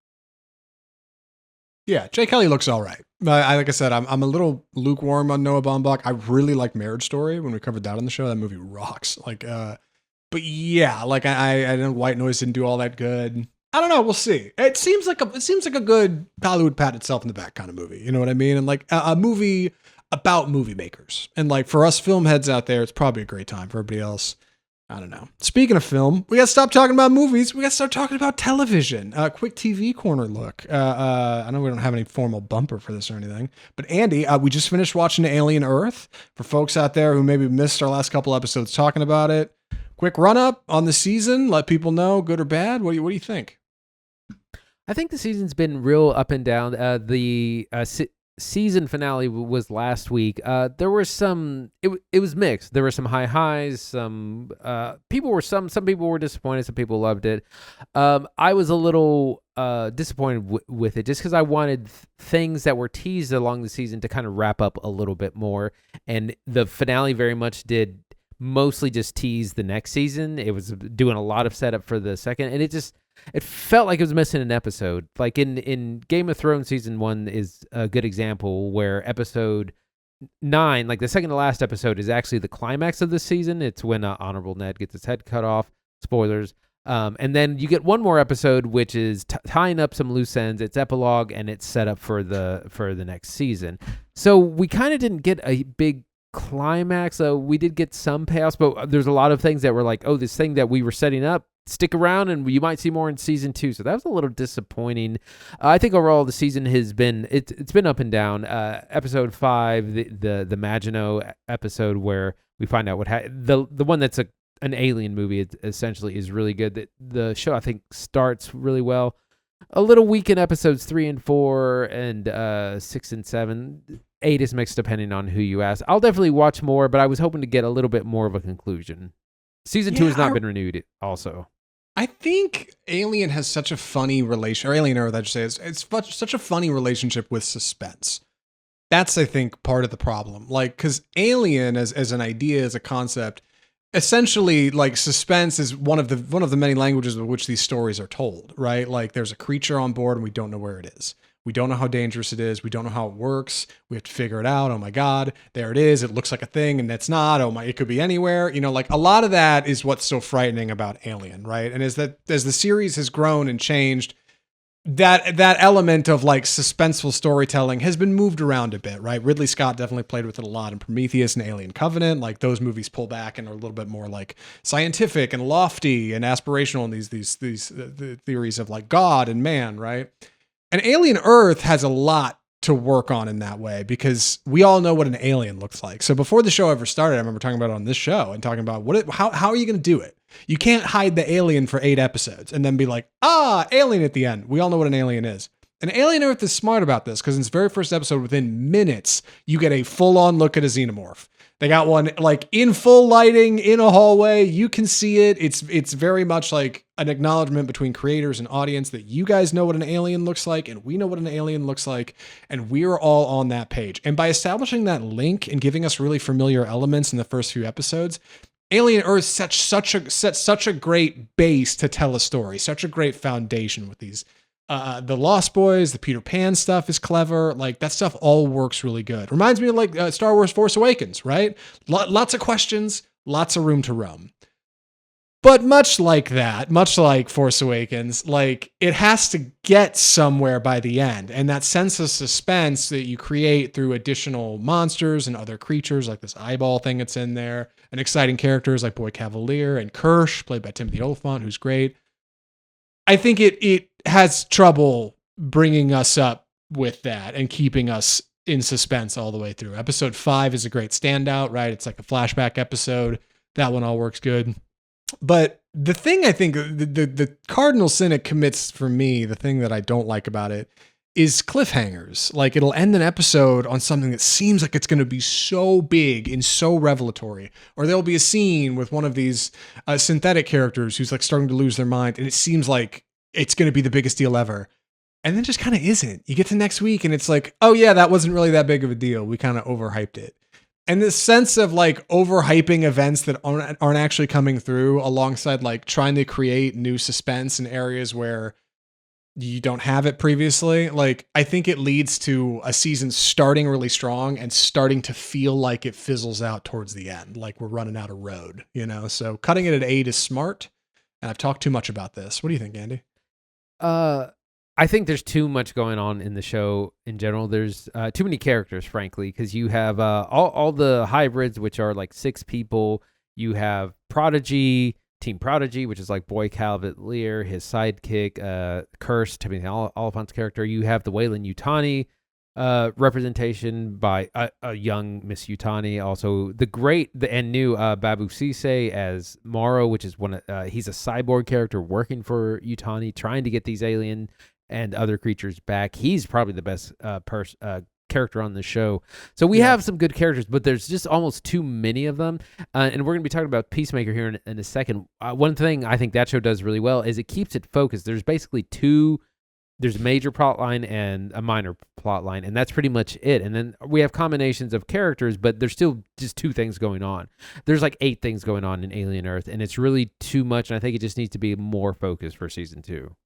Yeah, Jay Kelly looks all right. Like I said, I'm a little lukewarm on Noah Baumbach. I really like Marriage Story when we covered that on the show. That movie rocks. But yeah, like I know White Noise didn't do all that good. I don't know. We'll see. It seems like a good Hollywood pat itself in the back kind of movie. You know what I mean? And like a movie about movie makers. And like for us film heads out there, it's probably a great time. For everybody else, I don't know. Speaking of film, we got to stop talking about movies. We got to start talking about television. Quick TV corner look. I know we don't have any formal bumper for this or anything, but Andy, we just finished watching Alien Earth. For folks out there who maybe missed our last couple episodes talking about it, quick run up on the season. Let people know, good or bad. What do you think? I think the season's been real up and down. The season finale was last week. There were some. It was mixed. There were some high highs. Some people were disappointed. Some people loved it. I was a little disappointed with it just because I wanted things that were teased along the season to kind of wrap up a little bit more. And the finale very much did mostly just tease the next season. It was doing a lot of setup for the second, and it felt like it was missing an episode. Like in Game of Thrones season 1 is a good example where episode 9, like the second to last episode, is actually the climax of the season. It's when Honorable Ned gets his head cut off. Spoilers. And then you get one more episode, which is tying up some loose ends. It's epilogue and it's set up for the next season. So we kind of didn't get a big climax. We did get some payoffs, but there's a lot of things that were like, oh, this thing that we were setting up stick around and you might see more in season 2. So that was a little disappointing. I think overall the season has been it's been up and down. Episode 5, the Maginot episode where we find out the one that's an alien movie essentially is really good. The show I think starts really well. A little weak in episodes 3 and 4 and 6 and 7. 8 is mixed depending on who you ask. I'll definitely watch more, but I was hoping to get a little bit more of a conclusion. Season 2 has not been renewed also. I think Alien has such a funny relation, or Alien Earth, I should say, it's such a funny relationship with suspense. That's, I think, part of the problem. Like, because Alien as an idea, as a concept, essentially, like, suspense is one of the many languages in which these stories are told, right? Like, there's a creature on board and we don't know where it is. We don't know how dangerous it is. We don't know how it works. We have to figure it out. Oh my God, there it is. It looks like a thing and it's not. Oh my, it could be anywhere. You know, like a lot of that is what's so frightening about Alien, right? And as the series has grown and changed, that element of like suspenseful storytelling has been moved around a bit, right? Ridley Scott definitely played with it a lot in Prometheus and Alien Covenant. Like those movies pull back and are a little bit more like scientific and lofty and aspirational in these the theories of like God and man, right? And Alien Earth has a lot to work on in that way because we all know what an alien looks like. So before the show ever started, I remember talking about it on this show and talking about how are you going to do it? You can't hide the alien for 8 episodes and then be like, alien at the end. We all know what an alien is. And Alien Earth is smart about this because in its very first episode, within minutes, you get a full-on look at a xenomorph. They got one like in full lighting in a hallway. You can see it. It's very much like an acknowledgement between creators and audience that you guys know what an alien looks like and we know what an alien looks like. And we're all on that page. And by establishing that link and giving us really familiar elements in the first few episodes, Alien Earth sets such a great base to tell a story, such a great foundation with these. The Lost Boys, the Peter Pan stuff is clever. Like that stuff all works really good. Reminds me of like Star Wars Force Awakens, right? Lots of questions, lots of room to roam. But much like that, much like Force Awakens, like it has to get somewhere by the end. And that sense of suspense that you create through additional monsters and other creatures like this eyeball thing that's in there and exciting characters like Boy Cavalier and Kirsch, played by Timothy Olyphant, who's great. I think it has trouble bringing us up with that and keeping us in suspense all the way through. Episode 5 is a great standout, right? It's like a flashback episode. That one all works good. But the thing I think the cardinal sin it commits for me, the thing that I don't like about it is cliffhangers. Like it'll end an episode on something that seems like it's going to be so big and so revelatory, or there'll be a scene with one of these synthetic characters who's like starting to lose their mind and it seems like it's going to be the biggest deal ever. And then just kind of isn't. You get to next week and it's like, oh yeah, that wasn't really that big of a deal. We kind of overhyped it. And this sense of like overhyping events that aren't actually coming through alongside like trying to create new suspense in areas where you don't have it previously. Like I think it leads to a season starting really strong and starting to feel like it fizzles out towards the end. Like we're running out of road, you know? So cutting it at 8 is smart. And I've talked too much about this. What do you think, Andy? I think there's too much going on in the show in general. There's too many characters, frankly, because you have all the hybrids, which are like 6 people. You have Prodigy, Team Prodigy, which is like Boy Cavalier, his sidekick, Curse, Timothy Olyphant's character. You have the Weyland-Yutani representation by a young Miss Yutani. Also, the new Babu Sise as Morrow, which is he's a cyborg character working for Yutani, trying to get these alien and other creatures back. He's probably the best character on the show. So we have some good characters, but there's just almost too many of them. And we're going to be talking about Peacemaker here in a second. One thing I think that show does really well is it keeps it focused. There's basically there's a major plot line and a minor plot line, and that's pretty much it. And then we have combinations of characters, but there's still just 2 things going on. There's like 8 things going on in Alien Earth, and it's really too much, and I think it just needs to be more focused for season 2.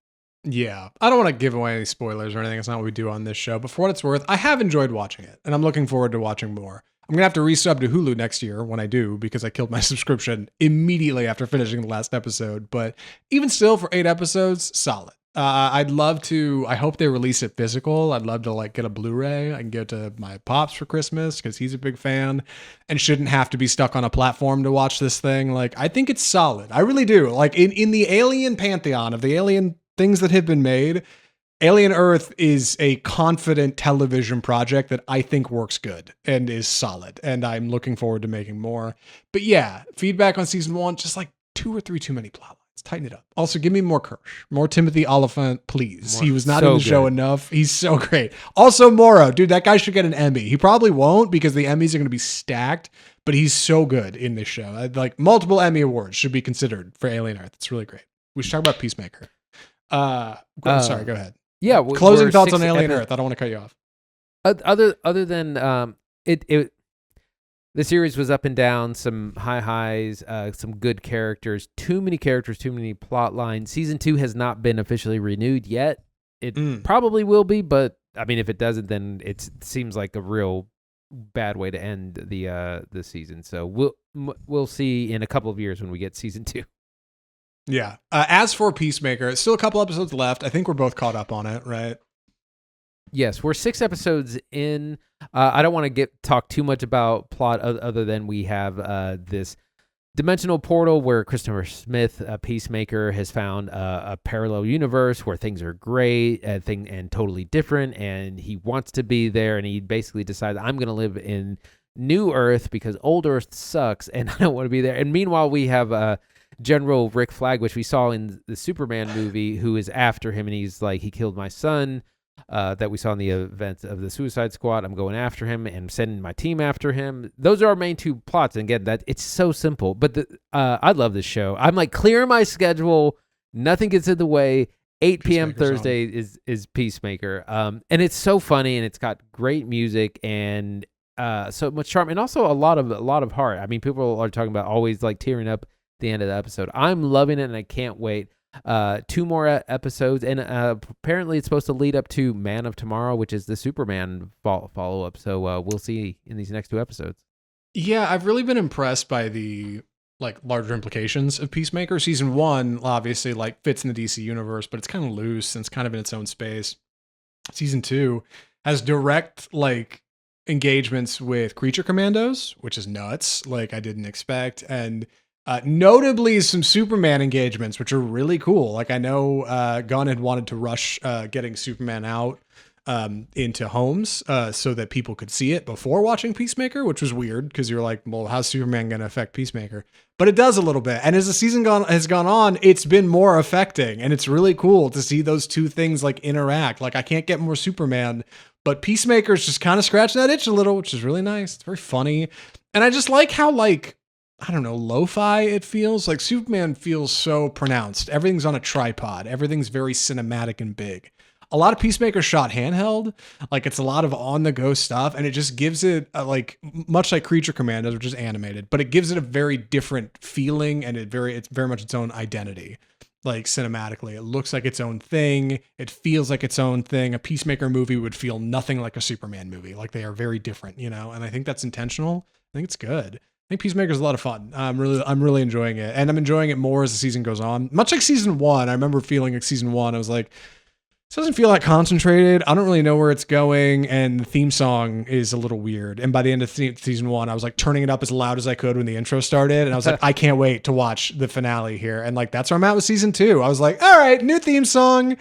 Yeah, I don't want to give away any spoilers or anything. It's not what we do on this show. But for what it's worth, I have enjoyed watching it, and I'm looking forward to watching more. I'm going to have to resub to Hulu next year when I do, because I killed my subscription immediately after finishing the last episode. But even still, for 8 episodes, solid. I'd love to. I hope they release it physical. I'd love to like get a Blu-ray. I can give it to my pops for Christmas because he's a big fan, and shouldn't have to be stuck on a platform to watch this thing. Like, I think it's solid. I really do. Like in the Alien pantheon of the Alien things that have been made, Alien Earth is a confident television project that I think works good and is solid, and I'm looking forward to making more. But yeah, feedback on season 1, just like 2 or 3 too many plot lines. Tighten it up. Also, give me more Kirsch, more Timothy Oliphant, please. He was not in the show enough. He's so great. Also, Morrow, dude, that guy should get an Emmy. He probably won't because the Emmys are going to be stacked, but he's so good in this show. Like, multiple Emmy awards should be considered for Alien Earth. It's really great. We should talk about Peacemaker. Sorry, go ahead. Yeah, closing thoughts on Alien Earth. I don't want to cut you off. Other than the series was up and down, some high highs, some good characters, too many plot lines. Season 2 has not been officially renewed yet. It probably will be, but I mean, if it doesn't, then it seems like a real bad way to end the season. So we'll see in a couple of years when we get season 2. Yeah. As for Peacemaker, still a couple episodes left. I think we're both caught up on it, right? Yes, we're 6 episodes in. I don't want to talk too much about plot other than we have this dimensional portal where Christopher Smith, Peacemaker, has found a parallel universe where things are great and totally different, and he wants to be there, and he basically decides, I'm going to live in New Earth because Old Earth sucks, and I don't want to be there. And meanwhile, we have General Rick Flag, which we saw in the Superman movie, who is after him, and he's like, he killed my son. That we saw in the event of the Suicide Squad. I'm going after him and sending my team after him. Those are our main 2 plots. And again, that it's so simple. But I love this show. I'm like clearing my schedule. Nothing gets in the way. 8 p.m. Thursday is Peacemaker. And it's so funny, and it's got great music and so much charm, and also a lot of heart. I mean, people are talking about always like tearing up at the end of the episode. I'm loving it, and I can't wait. 2 more episodes, and apparently it's supposed to lead up to Man of Tomorrow, which is the Superman follow-up. So we'll see in these next 2 episodes. Yeah, I've really been impressed by the like larger implications of Peacemaker. Season 1 obviously like fits in the DC universe, but it's kind of loose and it's kind of in its own space. Season 2 has direct like engagements with creature commandos, which is nuts, like I didn't expect, and notably some Superman engagements, which are really cool. Like I know Gunn had wanted to rush getting Superman out into homes so that people could see it before watching Peacemaker, which was weird because you're like, well, how's Superman going to affect Peacemaker? But it does a little bit. And as the season has gone on, it's been more affecting. And it's really cool to see those 2 things like interact. Like I can't get more Superman, but Peacemaker's just kind of scratching that itch a little, which is really nice. It's very funny. And I just like how like, I don't know, lo-fi it feels. Like Superman feels so pronounced. Everything's on a tripod. Everything's very cinematic and big. A lot of Peacemaker shot handheld. Like it's a lot of on-the-go stuff, and it just gives it like much like Creature Commandos, which is animated, but it gives it a very different feeling, and it's very much its own identity. Like cinematically, it looks like its own thing. It feels like its own thing. A Peacemaker movie would feel nothing like a Superman movie. Like they are very different, you know. And I think that's intentional. I think it's good. I think Peacemaker's a lot of fun. I'm really enjoying it, and I'm enjoying it more as the season goes on. Much like season 1, I remember feeling like season 1, I was like, this doesn't feel that concentrated. I don't really know where it's going, and the theme song is a little weird. And by the end of season 1, I was like turning it up as loud as I could when the intro started, and I was like, I can't wait to watch the finale here. And like that's where I'm at with season 2. I was like, all right, new theme song.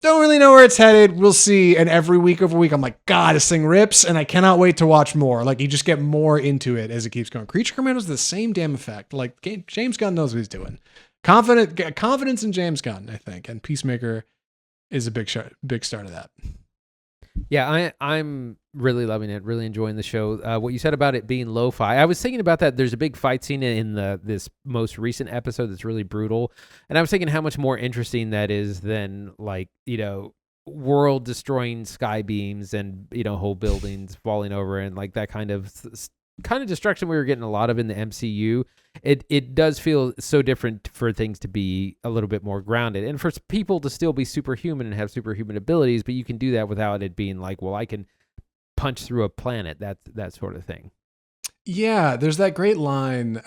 Don't really know where it's headed. We'll see. And every week over week, I'm like, God, this thing rips, and I cannot wait to watch more. Like, you just get more into it as it keeps going. Creature Commandos the same damn effect. Like, James Gunn knows what he's doing. Confidence in James Gunn, I think. And Peacemaker is a big start of that. Yeah, I'm really loving it, really enjoying the show. What you said about it being lo-fi, I was thinking about that. There's a big fight scene in this most recent episode that's really brutal, and I was thinking how much more interesting that is than like, you know, world-destroying sky beams and, you know, whole buildings falling over and like that kind of destruction we were getting a lot of in the MCU. It does feel so different for things to be a little bit more grounded and for people to still be superhuman and have superhuman abilities, but you can do that without it being like, well, I can punch through a planet, that sort of thing. Yeah, there's that great line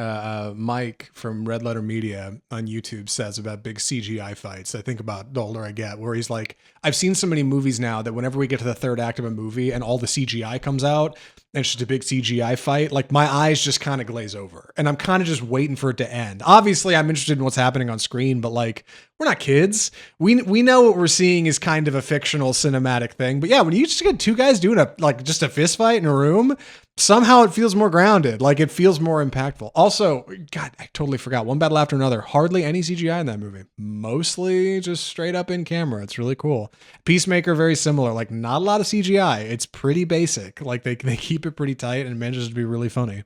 Mike from Red Letter Media on YouTube says about big CGI fights. I think about the older I get, where he's like, I've seen so many movies now that whenever we get to the third act of a movie and all the CGI comes out and it's just a big CGI fight, like my eyes just kind of glaze over and I'm kind of just waiting for it to end. Obviously, I'm interested in what's happening on screen, but like, we're not kids. We know what we're seeing is kind of a fictional cinematic thing. But yeah, when you just get two guys doing just a fist fight in a room, somehow it feels more grounded. Like it feels more impactful. Also, God, I totally forgot. One battle after another. Hardly any CGI in that movie. Mostly just straight up in camera. It's really cool. Peacemaker, very similar. Like not a lot of CGI. It's pretty basic. Like they keep it pretty tight and it manages to be really funny.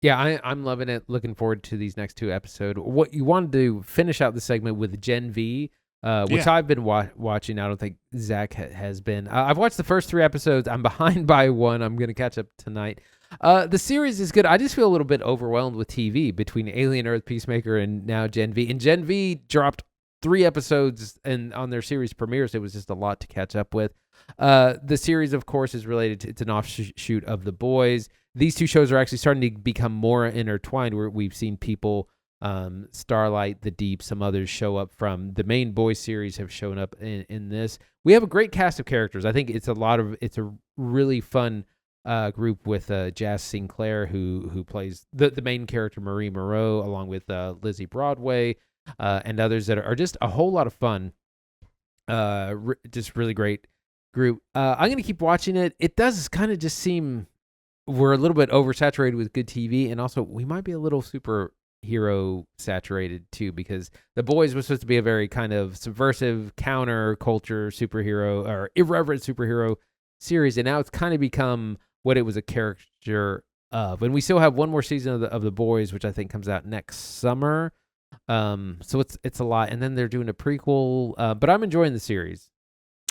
Yeah, I'm loving it. Looking forward to these next two episodes. What you wanted to finish out the segment with Gen V, which I've been watching. I don't think Zach has been. I've watched the first 3 episodes. I'm behind by 1. I'm going to catch up tonight. The series is good. I just feel a little bit overwhelmed with TV between Alien Earth, Peacemaker, and now Gen V. And Gen V dropped 3 episodes and on their series premieres. It was just a lot to catch up with. The series, of course, is related to, it's an offshoot of The Boys. These two shows are actually starting to become more intertwined, where we've seen people, Starlight, The Deep, some others show up from the main Boys series have shown up in this. We have a great cast of characters. I think it's a really fun group with Jazz Sinclair, who plays the main character, Marie Moreau, along with Lizzie Broadway, and others that are just a whole lot of fun. Just really great group. I'm going to keep watching it. It does kind of just seem we're a little bit oversaturated with good TV, and also we might be a little superhero saturated too, because The Boys was supposed to be a very kind of subversive counter culture superhero or irreverent superhero series, and now it's kind of become what it was a character of. And we still have one more season of the Boys, which I think comes out next summer. So it's a lot, and then they're doing a prequel. But I'm enjoying the series.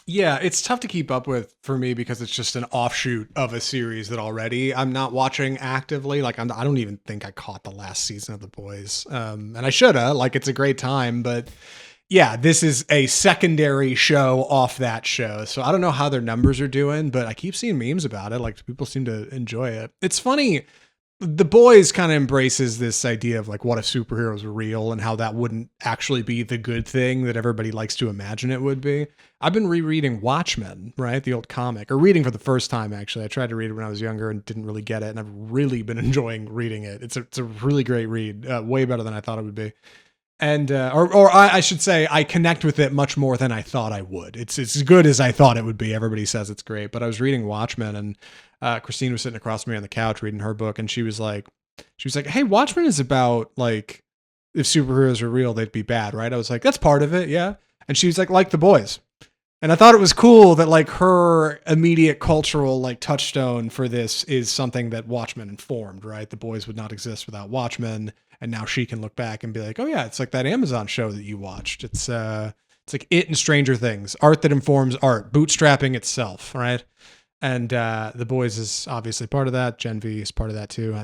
Yeah, it's tough to keep up with for me because it's just an offshoot of a series that already I'm not watching actively. Like I don't even think I caught the last season of The Boys, and I shoulda. Like it's a great time, but yeah, this is a secondary show off that show. So I don't know how their numbers are doing, but I keep seeing memes about it. Like people seem to enjoy it. It's funny. The Boys kind of embraces this idea of like what if superheroes were real and how that wouldn't actually be the good thing that everybody likes to imagine it would be. I've been rereading Watchmen, right? The old comic, or reading for the first time, actually. I tried to read it when I was younger and didn't really get it. And I've really been enjoying reading it. It's a really great read, way better than I thought it would be. And, I should say, I connect with it much more than I thought I would. It's as good as I thought it would be. Everybody says it's great, but I was reading Watchmen, and Christine was sitting across from me on the couch reading her book, and she was like, "Hey, Watchmen is about like if superheroes were real, they'd be bad, right?" I was like, "That's part of it, yeah." And she was like The Boys. And I thought it was cool that like her immediate cultural like touchstone for this is something that Watchmen informed, right? The Boys would not exist without Watchmen. And now she can look back and be like, oh yeah, it's like that Amazon show that you watched. It's like It and Stranger Things, art that informs art, bootstrapping itself, right? And The Boys is obviously part of that. Gen V is part of that too.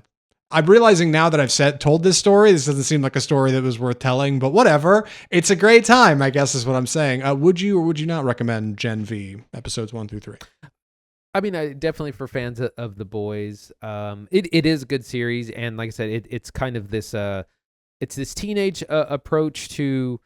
I'm realizing now that I've told this story, this doesn't seem like a story that was worth telling, but whatever. It's a great time, I guess is what I'm saying. Would you or would you not recommend Gen V episodes 1 through 3? I mean, definitely for fans of The Boys. It is a good series, and like I said, it's kind of this it's this teenage approach to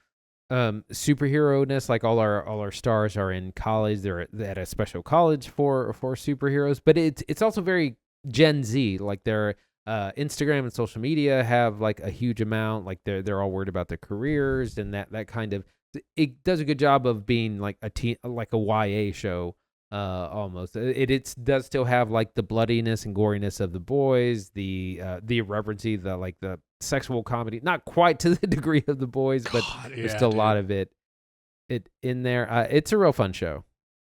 superhero-ness. Like all our stars are in college; they're at a special college for superheroes. But it's also very Gen Z. Like their Instagram and social media have like a huge amount. Like they're all worried about their careers and that kind of. It does a good job of being like like a YA show. Almost it does still have like the bloodiness and goriness of The Boys, the irreverency, the sexual comedy, not quite to the degree of The Boys, but there's still a lot of it in there. It's a real fun show.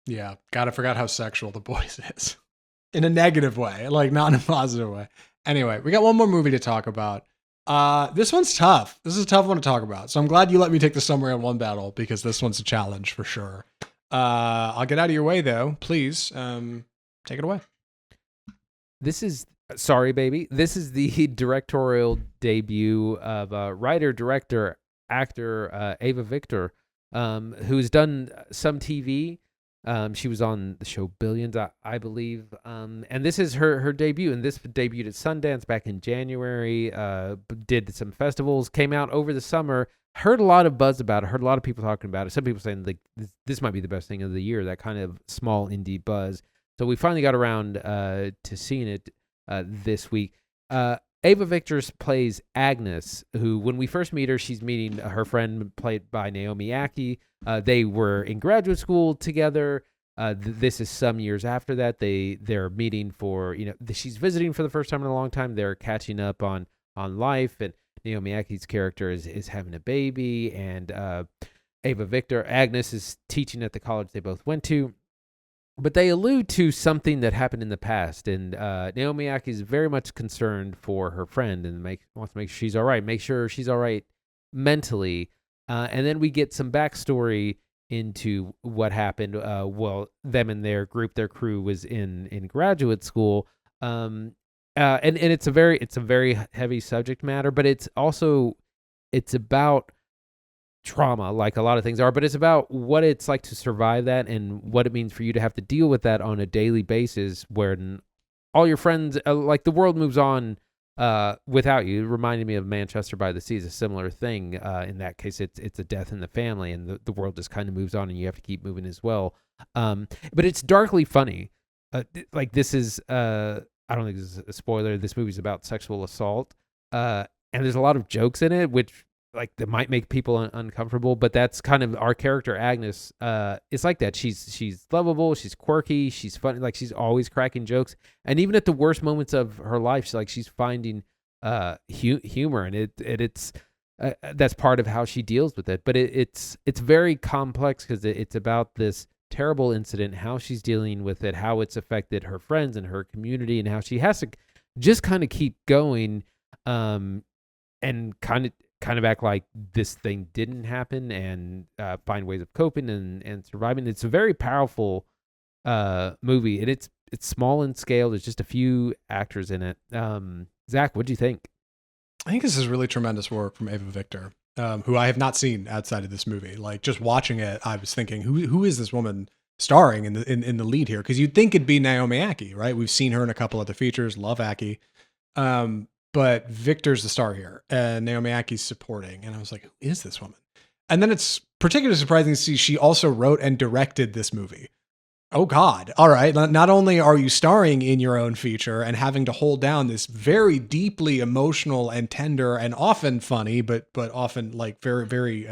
Yeah, gotta forgot how sexual The Boys is in a negative way, like not in a positive way. Anyway, we got one more movie to talk about. This one's tough. This is a tough one to talk about. So I'm glad you let me take the Somewhere in One battle because this one's a challenge for sure. I'll get out of your way though. Please, take it away. This is sorry, baby. This is the directorial debut of writer, director, actor Eva Victor, who's done some TV. She was on the show Billions, I believe. And this is her debut. And this debuted at Sundance back in January. Did some festivals, came out over the summer. Heard a lot of buzz about it. Heard a lot of people talking about it. Some people saying like this might be the best thing of the year. That kind of small indie buzz. So we finally got around to seeing it this week. Eva Victor plays Agnes, who, when we first meet her, she's meeting her friend played by Naomie Ackie. They were in graduate school together. This is some years after that. They're meeting for, she's visiting for the first time in a long time. They're catching up on life, and Naomie Akkie's character is having a baby, and Eva Victor, Agnes, is teaching at the college they both went to. But they allude to something that happened in the past, and Naomie Ackie is very much concerned for her friend and wants to make sure she's all right, make sure she's all right mentally. And then we get some backstory into what happened. Them and their crew was in graduate school, and it's a very heavy subject matter, but it's about trauma, like a lot of things are, but it's about what it's like to survive that and what it means for you to have to deal with that on a daily basis, when all your friends, like the world moves on without you. It reminded me of Manchester by the Sea, is a similar thing. In that case, it's a death in the family, and the world just kind of moves on, and you have to keep moving as well. But it's darkly funny. Like this is, I don't think this is a spoiler. This movie's about sexual assault, and there's a lot of jokes in it, which that might make people uncomfortable, but that's kind of our character Agnes. It's like that. She's lovable, she's quirky, she's funny, like she's always cracking jokes, and even at the worst moments of her life, she's finding humor, and it's that's part of how she deals with it. But it's very complex because it's about this terrible incident, how she's dealing with it, how it's affected her friends and her community, and how she has to just kind of keep going, and kind of act like this thing didn't happen, and find ways of coping and surviving. It's a very powerful movie, and it's small in scale. There's just a few actors in it. Zach, what'd you think? I think this is really tremendous work from Eva Victor, who I have not seen outside of this movie. Like, just watching it, I was thinking, who is this woman starring in the lead here? Because you'd think it'd be Naomie Ackie, right? We've seen her in a couple other features. Love Ackie. But Victor's the star here, and Naomie Akkie's supporting. And I was like, who is this woman? And then it's particularly surprising to see she also wrote and directed this movie. Oh God. All right. Not only are you starring in your own feature and having to hold down this very deeply emotional and tender and often funny, but often like very, very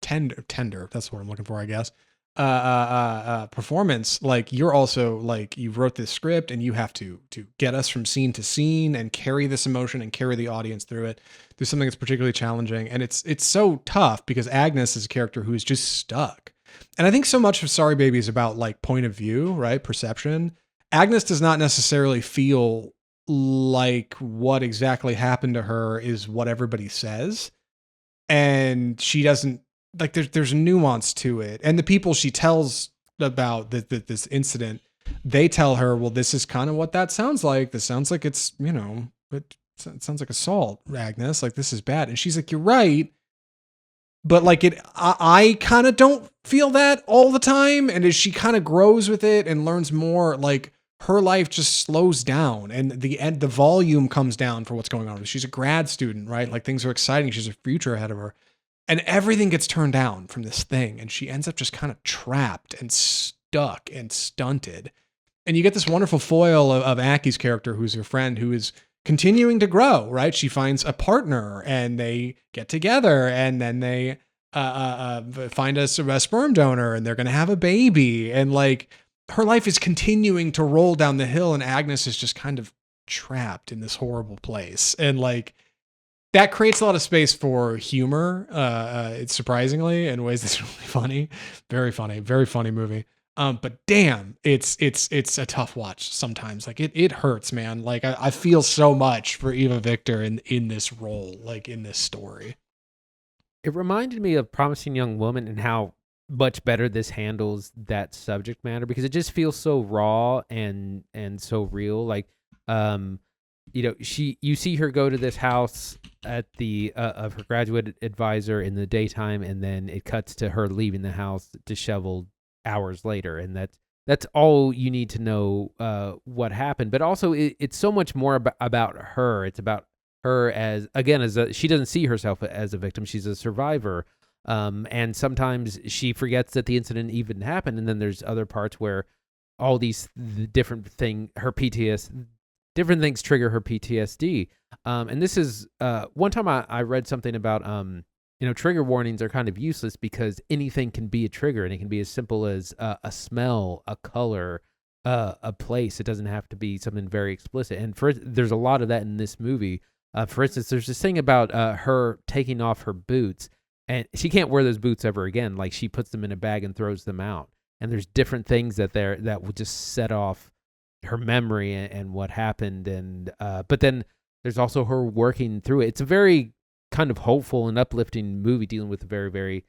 tender. That's what I'm looking for, I guess. Performance. Like, you're also like, you wrote this script and you have to get us from scene to scene and carry this emotion and carry the audience through it. There's something that's particularly challenging, and it's so tough because Agnes is a character who is just stuck. And I think so much of Sorry Baby is about like point of view, right? Perception. Agnes does not necessarily feel like what exactly happened to her is what everybody says. And she doesn't, like, there's nuance to it. And the people she tells about this incident, they tell her, well, this is kind of what that sounds like. This sounds like it's, it sounds like assault, Agnes. Like, this is bad. And she's like, you're right. But like I kind of don't feel that all the time. And as she kind of grows with it and learns more, like, her life just slows down, and the volume comes down for what's going on. She's a grad student, right? Like, things are exciting. She's a future ahead of her. And everything gets turned down from this thing. And she ends up just kind of trapped and stuck and stunted. And you get this wonderful foil of Akkie's character, who's her friend, who is continuing to grow, right? She finds a partner and they get together, and then they find a sperm donor, and they're going to have a baby. And like, her life is continuing to roll down the hill, and Agnes is just kind of trapped in this horrible place. And like, that creates a lot of space for humor. It's surprisingly in ways that's really funny, very funny movie. But damn, it's a tough watch sometimes. Like, it hurts, man. Like, I feel so much for Eva Victor in this role, like in this story. It reminded me of Promising Young Woman and how much better this handles that subject matter, because it just feels so raw and so real. Like, you see her go to this house at the of her graduate advisor in the daytime, and then it cuts to her leaving the house disheveled hours later, and that's all you need to know what happened. But also, it's so much more about her. It's about her as she doesn't see herself as a victim; she's a survivor. And sometimes she forgets that the incident even happened, and then there's other parts where all these different different things trigger her PTSD. And this is one time I read something about trigger warnings are kind of useless because anything can be a trigger, and it can be as simple as a smell, a color, a place. It doesn't have to be something very explicit. And there's a lot of that in this movie. For instance, there's this thing about her taking off her boots, and she can't wear those boots ever again. Like, she puts them in a bag and throws them out. And there's different things that will just set off her memory and what happened. And but then there's also her working through it. It's a very kind of hopeful and uplifting movie dealing with a very, very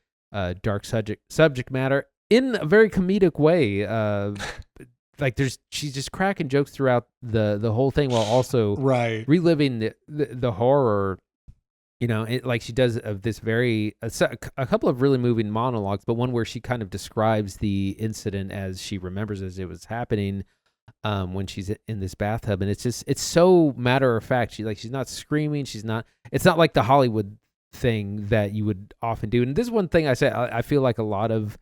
dark subject matter in a very comedic way. Like, she's just cracking jokes throughout the whole thing while also reliving the horror. Like she does of this a couple of really moving monologues, but one where she kind of describes the incident as she remembers as it was happening, when she's in this bathtub, and it's so matter of fact. She's not screaming. It's not like the Hollywood thing that you would often do. And this is one thing I say, I feel like a lot of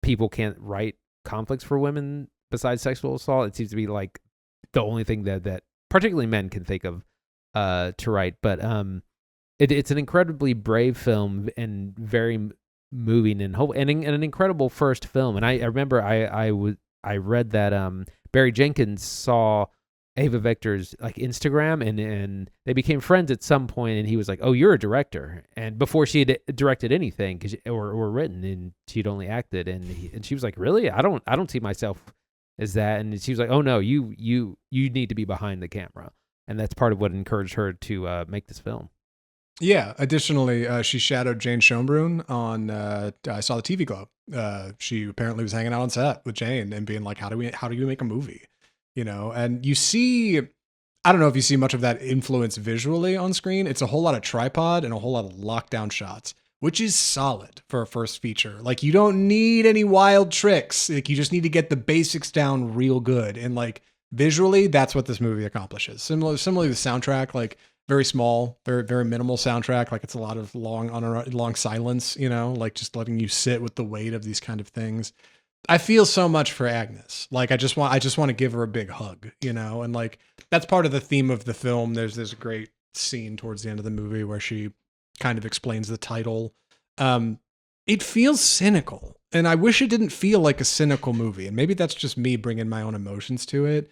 people can't write conflicts for women besides sexual assault. It seems to be like the only thing that particularly men can think of to write. But it's an incredibly brave film and very moving and an incredible first film. And I remember I read that Barry Jenkins saw Eva Victor's like Instagram, and they became friends at some point, and he was like, "Oh, you're a director," and before she had directed anything or written, and she'd only acted, and she was like, "Really? I don't see myself as that," and she was like, "Oh no, you need to be behind the camera," and that's part of what encouraged her to make this film. Yeah. Additionally, she shadowed Jane Schoenbrunn on I Saw the TV Club. She apparently was hanging out on set with Jane and being like, how do you make a movie? And you see, I don't know if you see much of that influence visually on screen. It's a whole lot of tripod and a whole lot of lockdown shots, which is solid for a first feature. Like, you don't need any wild tricks. Like, you just need to get the basics down real good. And like visually, that's what this movie accomplishes. Similarly, the soundtrack, like, very small, very, very minimal soundtrack. Like, it's a lot of long silence, like just letting you sit with the weight of these kind of things. I feel so much for Agnes. Like, I just want to give her a big hug, and like, that's part of the theme of the film. There's this great scene towards the end of the movie where she kind of explains the title. It feels cynical, and I wish it didn't feel like a cynical movie. And maybe that's just me bringing my own emotions to it.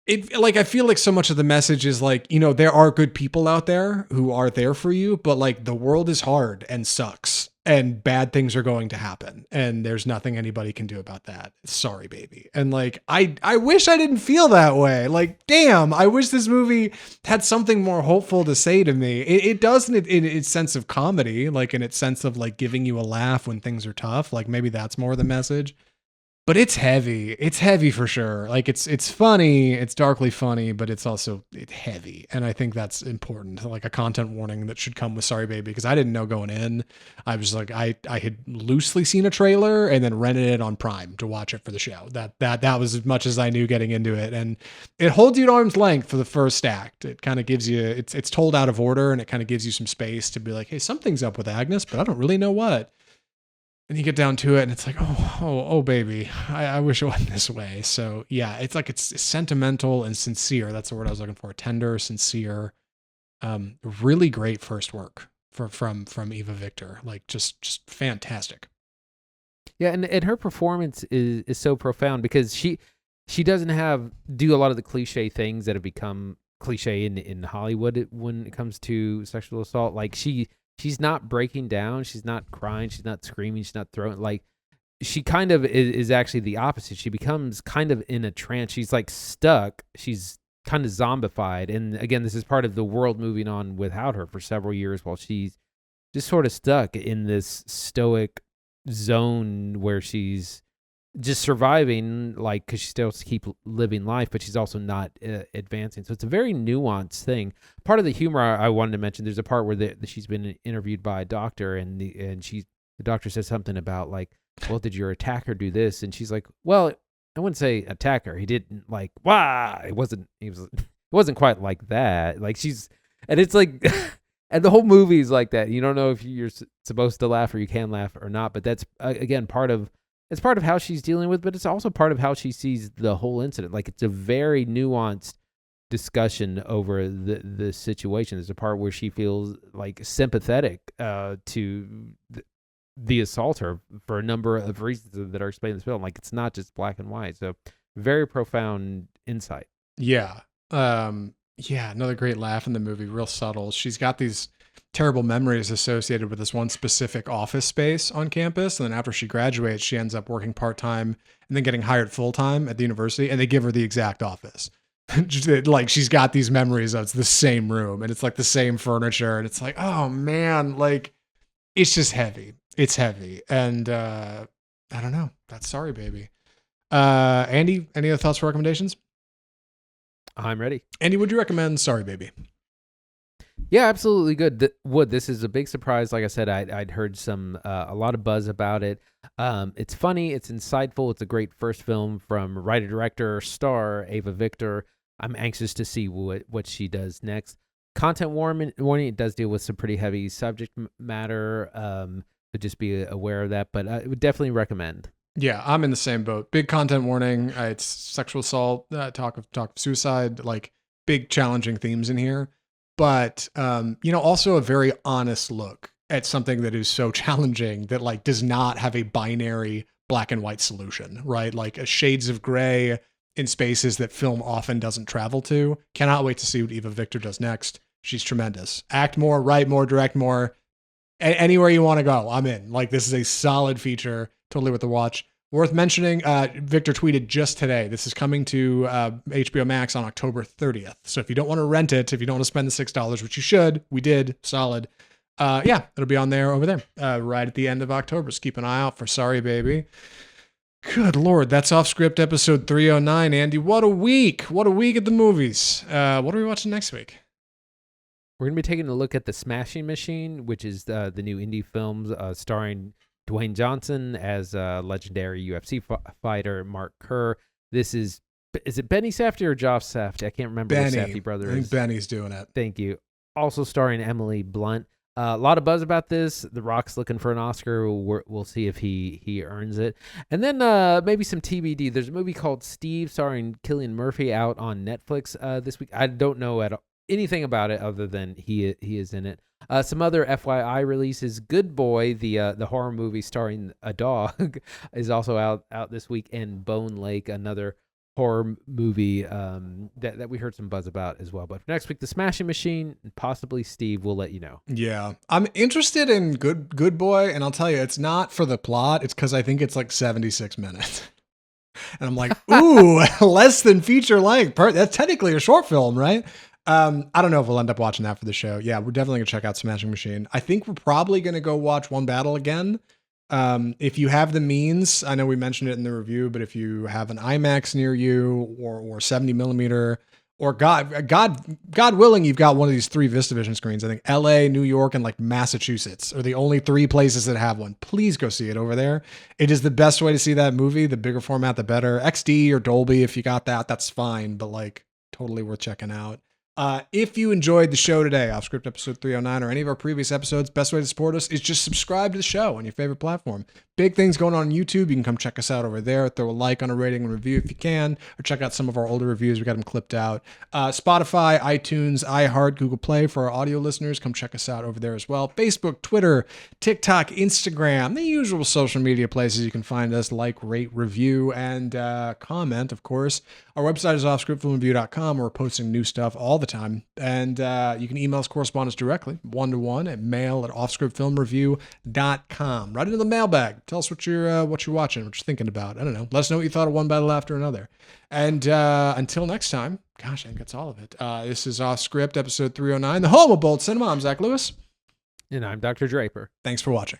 I feel like so much of the message is like, there are good people out there who are there for you, but like, the world is hard and sucks and bad things are going to happen. And there's nothing anybody can do about that. Sorry, baby. And like, I wish I didn't feel that way. Like, damn, I wish this movie had something more hopeful to say to me. It does in its sense of comedy, like in its sense of like giving you a laugh when things are tough. Like, maybe that's more the message. But it's heavy. It's heavy for sure. Like, it's funny. It's darkly funny, but it's also heavy. And I think that's important. Like, a content warning that should come with Sorry Baby, because I didn't know going in. I was like, I had loosely seen a trailer and then rented it on Prime to watch it for the show. That was as much as I knew getting into it. And it holds you at arm's length for the first act. It kind of gives you, it's told out of order, and it kind of gives you some space to be like, hey, something's up with Agnes, but I don't really know what. And you get down to it, and it's like, oh, baby, I wish it wasn't this way. So yeah, it's like, it's sentimental and sincere. That's the word I was looking for. Tender, sincere, really great first work from Eva Victor. Like, just fantastic. Yeah, and her performance is so profound because she doesn't do a lot of the cliche things that have become cliche in Hollywood when it comes to sexual assault. Like, she's not breaking down. She's not crying. She's not screaming. She's not throwing. Like, she kind of is actually the opposite. She becomes kind of in a trance. She's like stuck. She's kind of zombified. And again, this is part of the world moving on without her for several years while she's just sort of stuck in this stoic zone where she's just surviving, like, because she still has to keep living life, but she's also not advancing. So it's a very nuanced thing. Part of the humor I wanted to mention, there's a part where she's been interviewed by a doctor, and the doctor says something about, like, well, did your attacker do this? And she's like, well, I wouldn't say attacker. He didn't, like, wah. It wasn't quite like that. Like, and it's like, and the whole movie is like that. You don't know if you're supposed to laugh or you can laugh or not. But that's, again, it's part of how she's dealing with, but it's also part of how she sees the whole incident. Like, it's a very nuanced discussion over the situation. There's a part where she feels, like, sympathetic to the assaulter for a number of reasons that are explained in this film. Like, it's not just black and white. So very profound insight. Yeah. Another great laugh in the movie, real subtle. She's got these terrible memories associated with this one specific office space on campus. And then after she graduates, she ends up working part-time and then getting hired full-time at the university, and they give her the exact office. Like, she's got these memories of it's the same room and it's like the same furniture. And it's like, oh man, like, it's just heavy. It's heavy. And I don't know. That's Sorry Baby. Andy, any other thoughts or recommendations? I'm ready. Andy, would you recommend Sorry Baby? Yeah, absolutely good. This is a big surprise. Like I said, I'd heard a lot of buzz about it. It's funny, it's insightful, it's a great first film from writer, director, star Eva Victor. I'm anxious to see what she does next. Content warning, it does deal with some pretty heavy subject matter. So just be aware of that, but I would definitely recommend. Yeah, I'm in the same boat. Big content warning. It's sexual assault, talk of suicide, like big challenging themes in here. But, also a very honest look at something that is so challenging that, like, does not have a binary black and white solution, right? Like, a shades of gray in spaces that film often doesn't travel to. Cannot wait to see what Eva Victor does next. She's tremendous. Act more, write more, direct more. Anywhere you want to go, I'm in. Like, this is a solid feature. Totally worth the watch. Worth mentioning, Victor tweeted just today, this is coming to HBO Max on October 30th. So if you don't want to rent it, if you don't want to spend the $6, which you should, we did, solid. It'll be on there over there right at the end of October. So keep an eye out for Sorry Baby. Good Lord, that's Off Script episode 309. Andy, what a week. What a week at the movies. What are we watching next week? We're going to be taking a look at The Smashing Machine, which is the new indie film starring Dwayne Johnson as a legendary UFC fighter, Mark Kerr. Is it Benny Safdie or Josh Safdie? I can't remember. Benny. The Safdie brothers. I think Benny's doing it. Thank you. Also starring Emily Blunt. A lot of buzz about this. The Rock's looking for an Oscar. We'll see if he earns it. And then maybe some TBD. There's a movie called Steve starring Cillian Murphy out on Netflix this week. I don't know anything about it other than he is in it. Some other FYI releases. Good Boy, the horror movie starring a dog, is also out this week, and Bone Lake, another horror movie that we heard some buzz about as well. But for next week, The Smashing Machine and possibly Steve, will let you know. Yeah, I'm interested in Good Boy, and I'll tell you, it's not for the plot. It's because I think it's like 76 minutes. And I'm like, ooh, less than feature length. That's technically a short film, right? I don't know if we'll end up watching that for the show. Yeah, we're definitely gonna check out Smashing Machine. I think we're probably gonna go watch One Battle again. If you have the means, I know we mentioned it in the review, but if you have an IMAX near you or 70 millimeter, or God willing, you've got one of these 3 VistaVision screens. I think LA, New York, and like Massachusetts are the only 3 places that have one. Please go see it over there. It is the best way to see that movie. The bigger format, the better. XD or Dolby, if you got that, that's fine, but like totally worth checking out. If you enjoyed the show today, Off Script episode 309, or any of our previous episodes, best way to support us is just subscribe to the show on your favorite platform. Big things going on YouTube. You can come check us out over there. Throw a like on a rating and review if you can, or check out some of our older reviews. We got them clipped out. Spotify, iTunes, iHeart, Google Play for our audio listeners. Come check us out over there as well. Facebook, Twitter, TikTok, Instagram, the usual social media places you can find us. Like, rate, review, and comment, of course. Our website is offscriptfilmreview.com. We're posting new stuff all the time. And you can email us correspondence directly, 1-to-1 at mail@offscriptfilmreview.com. Right into the mailbag. Tell us what you're watching, what you're thinking about. I don't know. Let us know what you thought of One Battle After Another. And until next time, gosh, I think that's all of it. This is Off Script episode 309, the home of Bold Cinema. I'm Zach Lewis. And I'm Dr. Draper. Thanks for watching.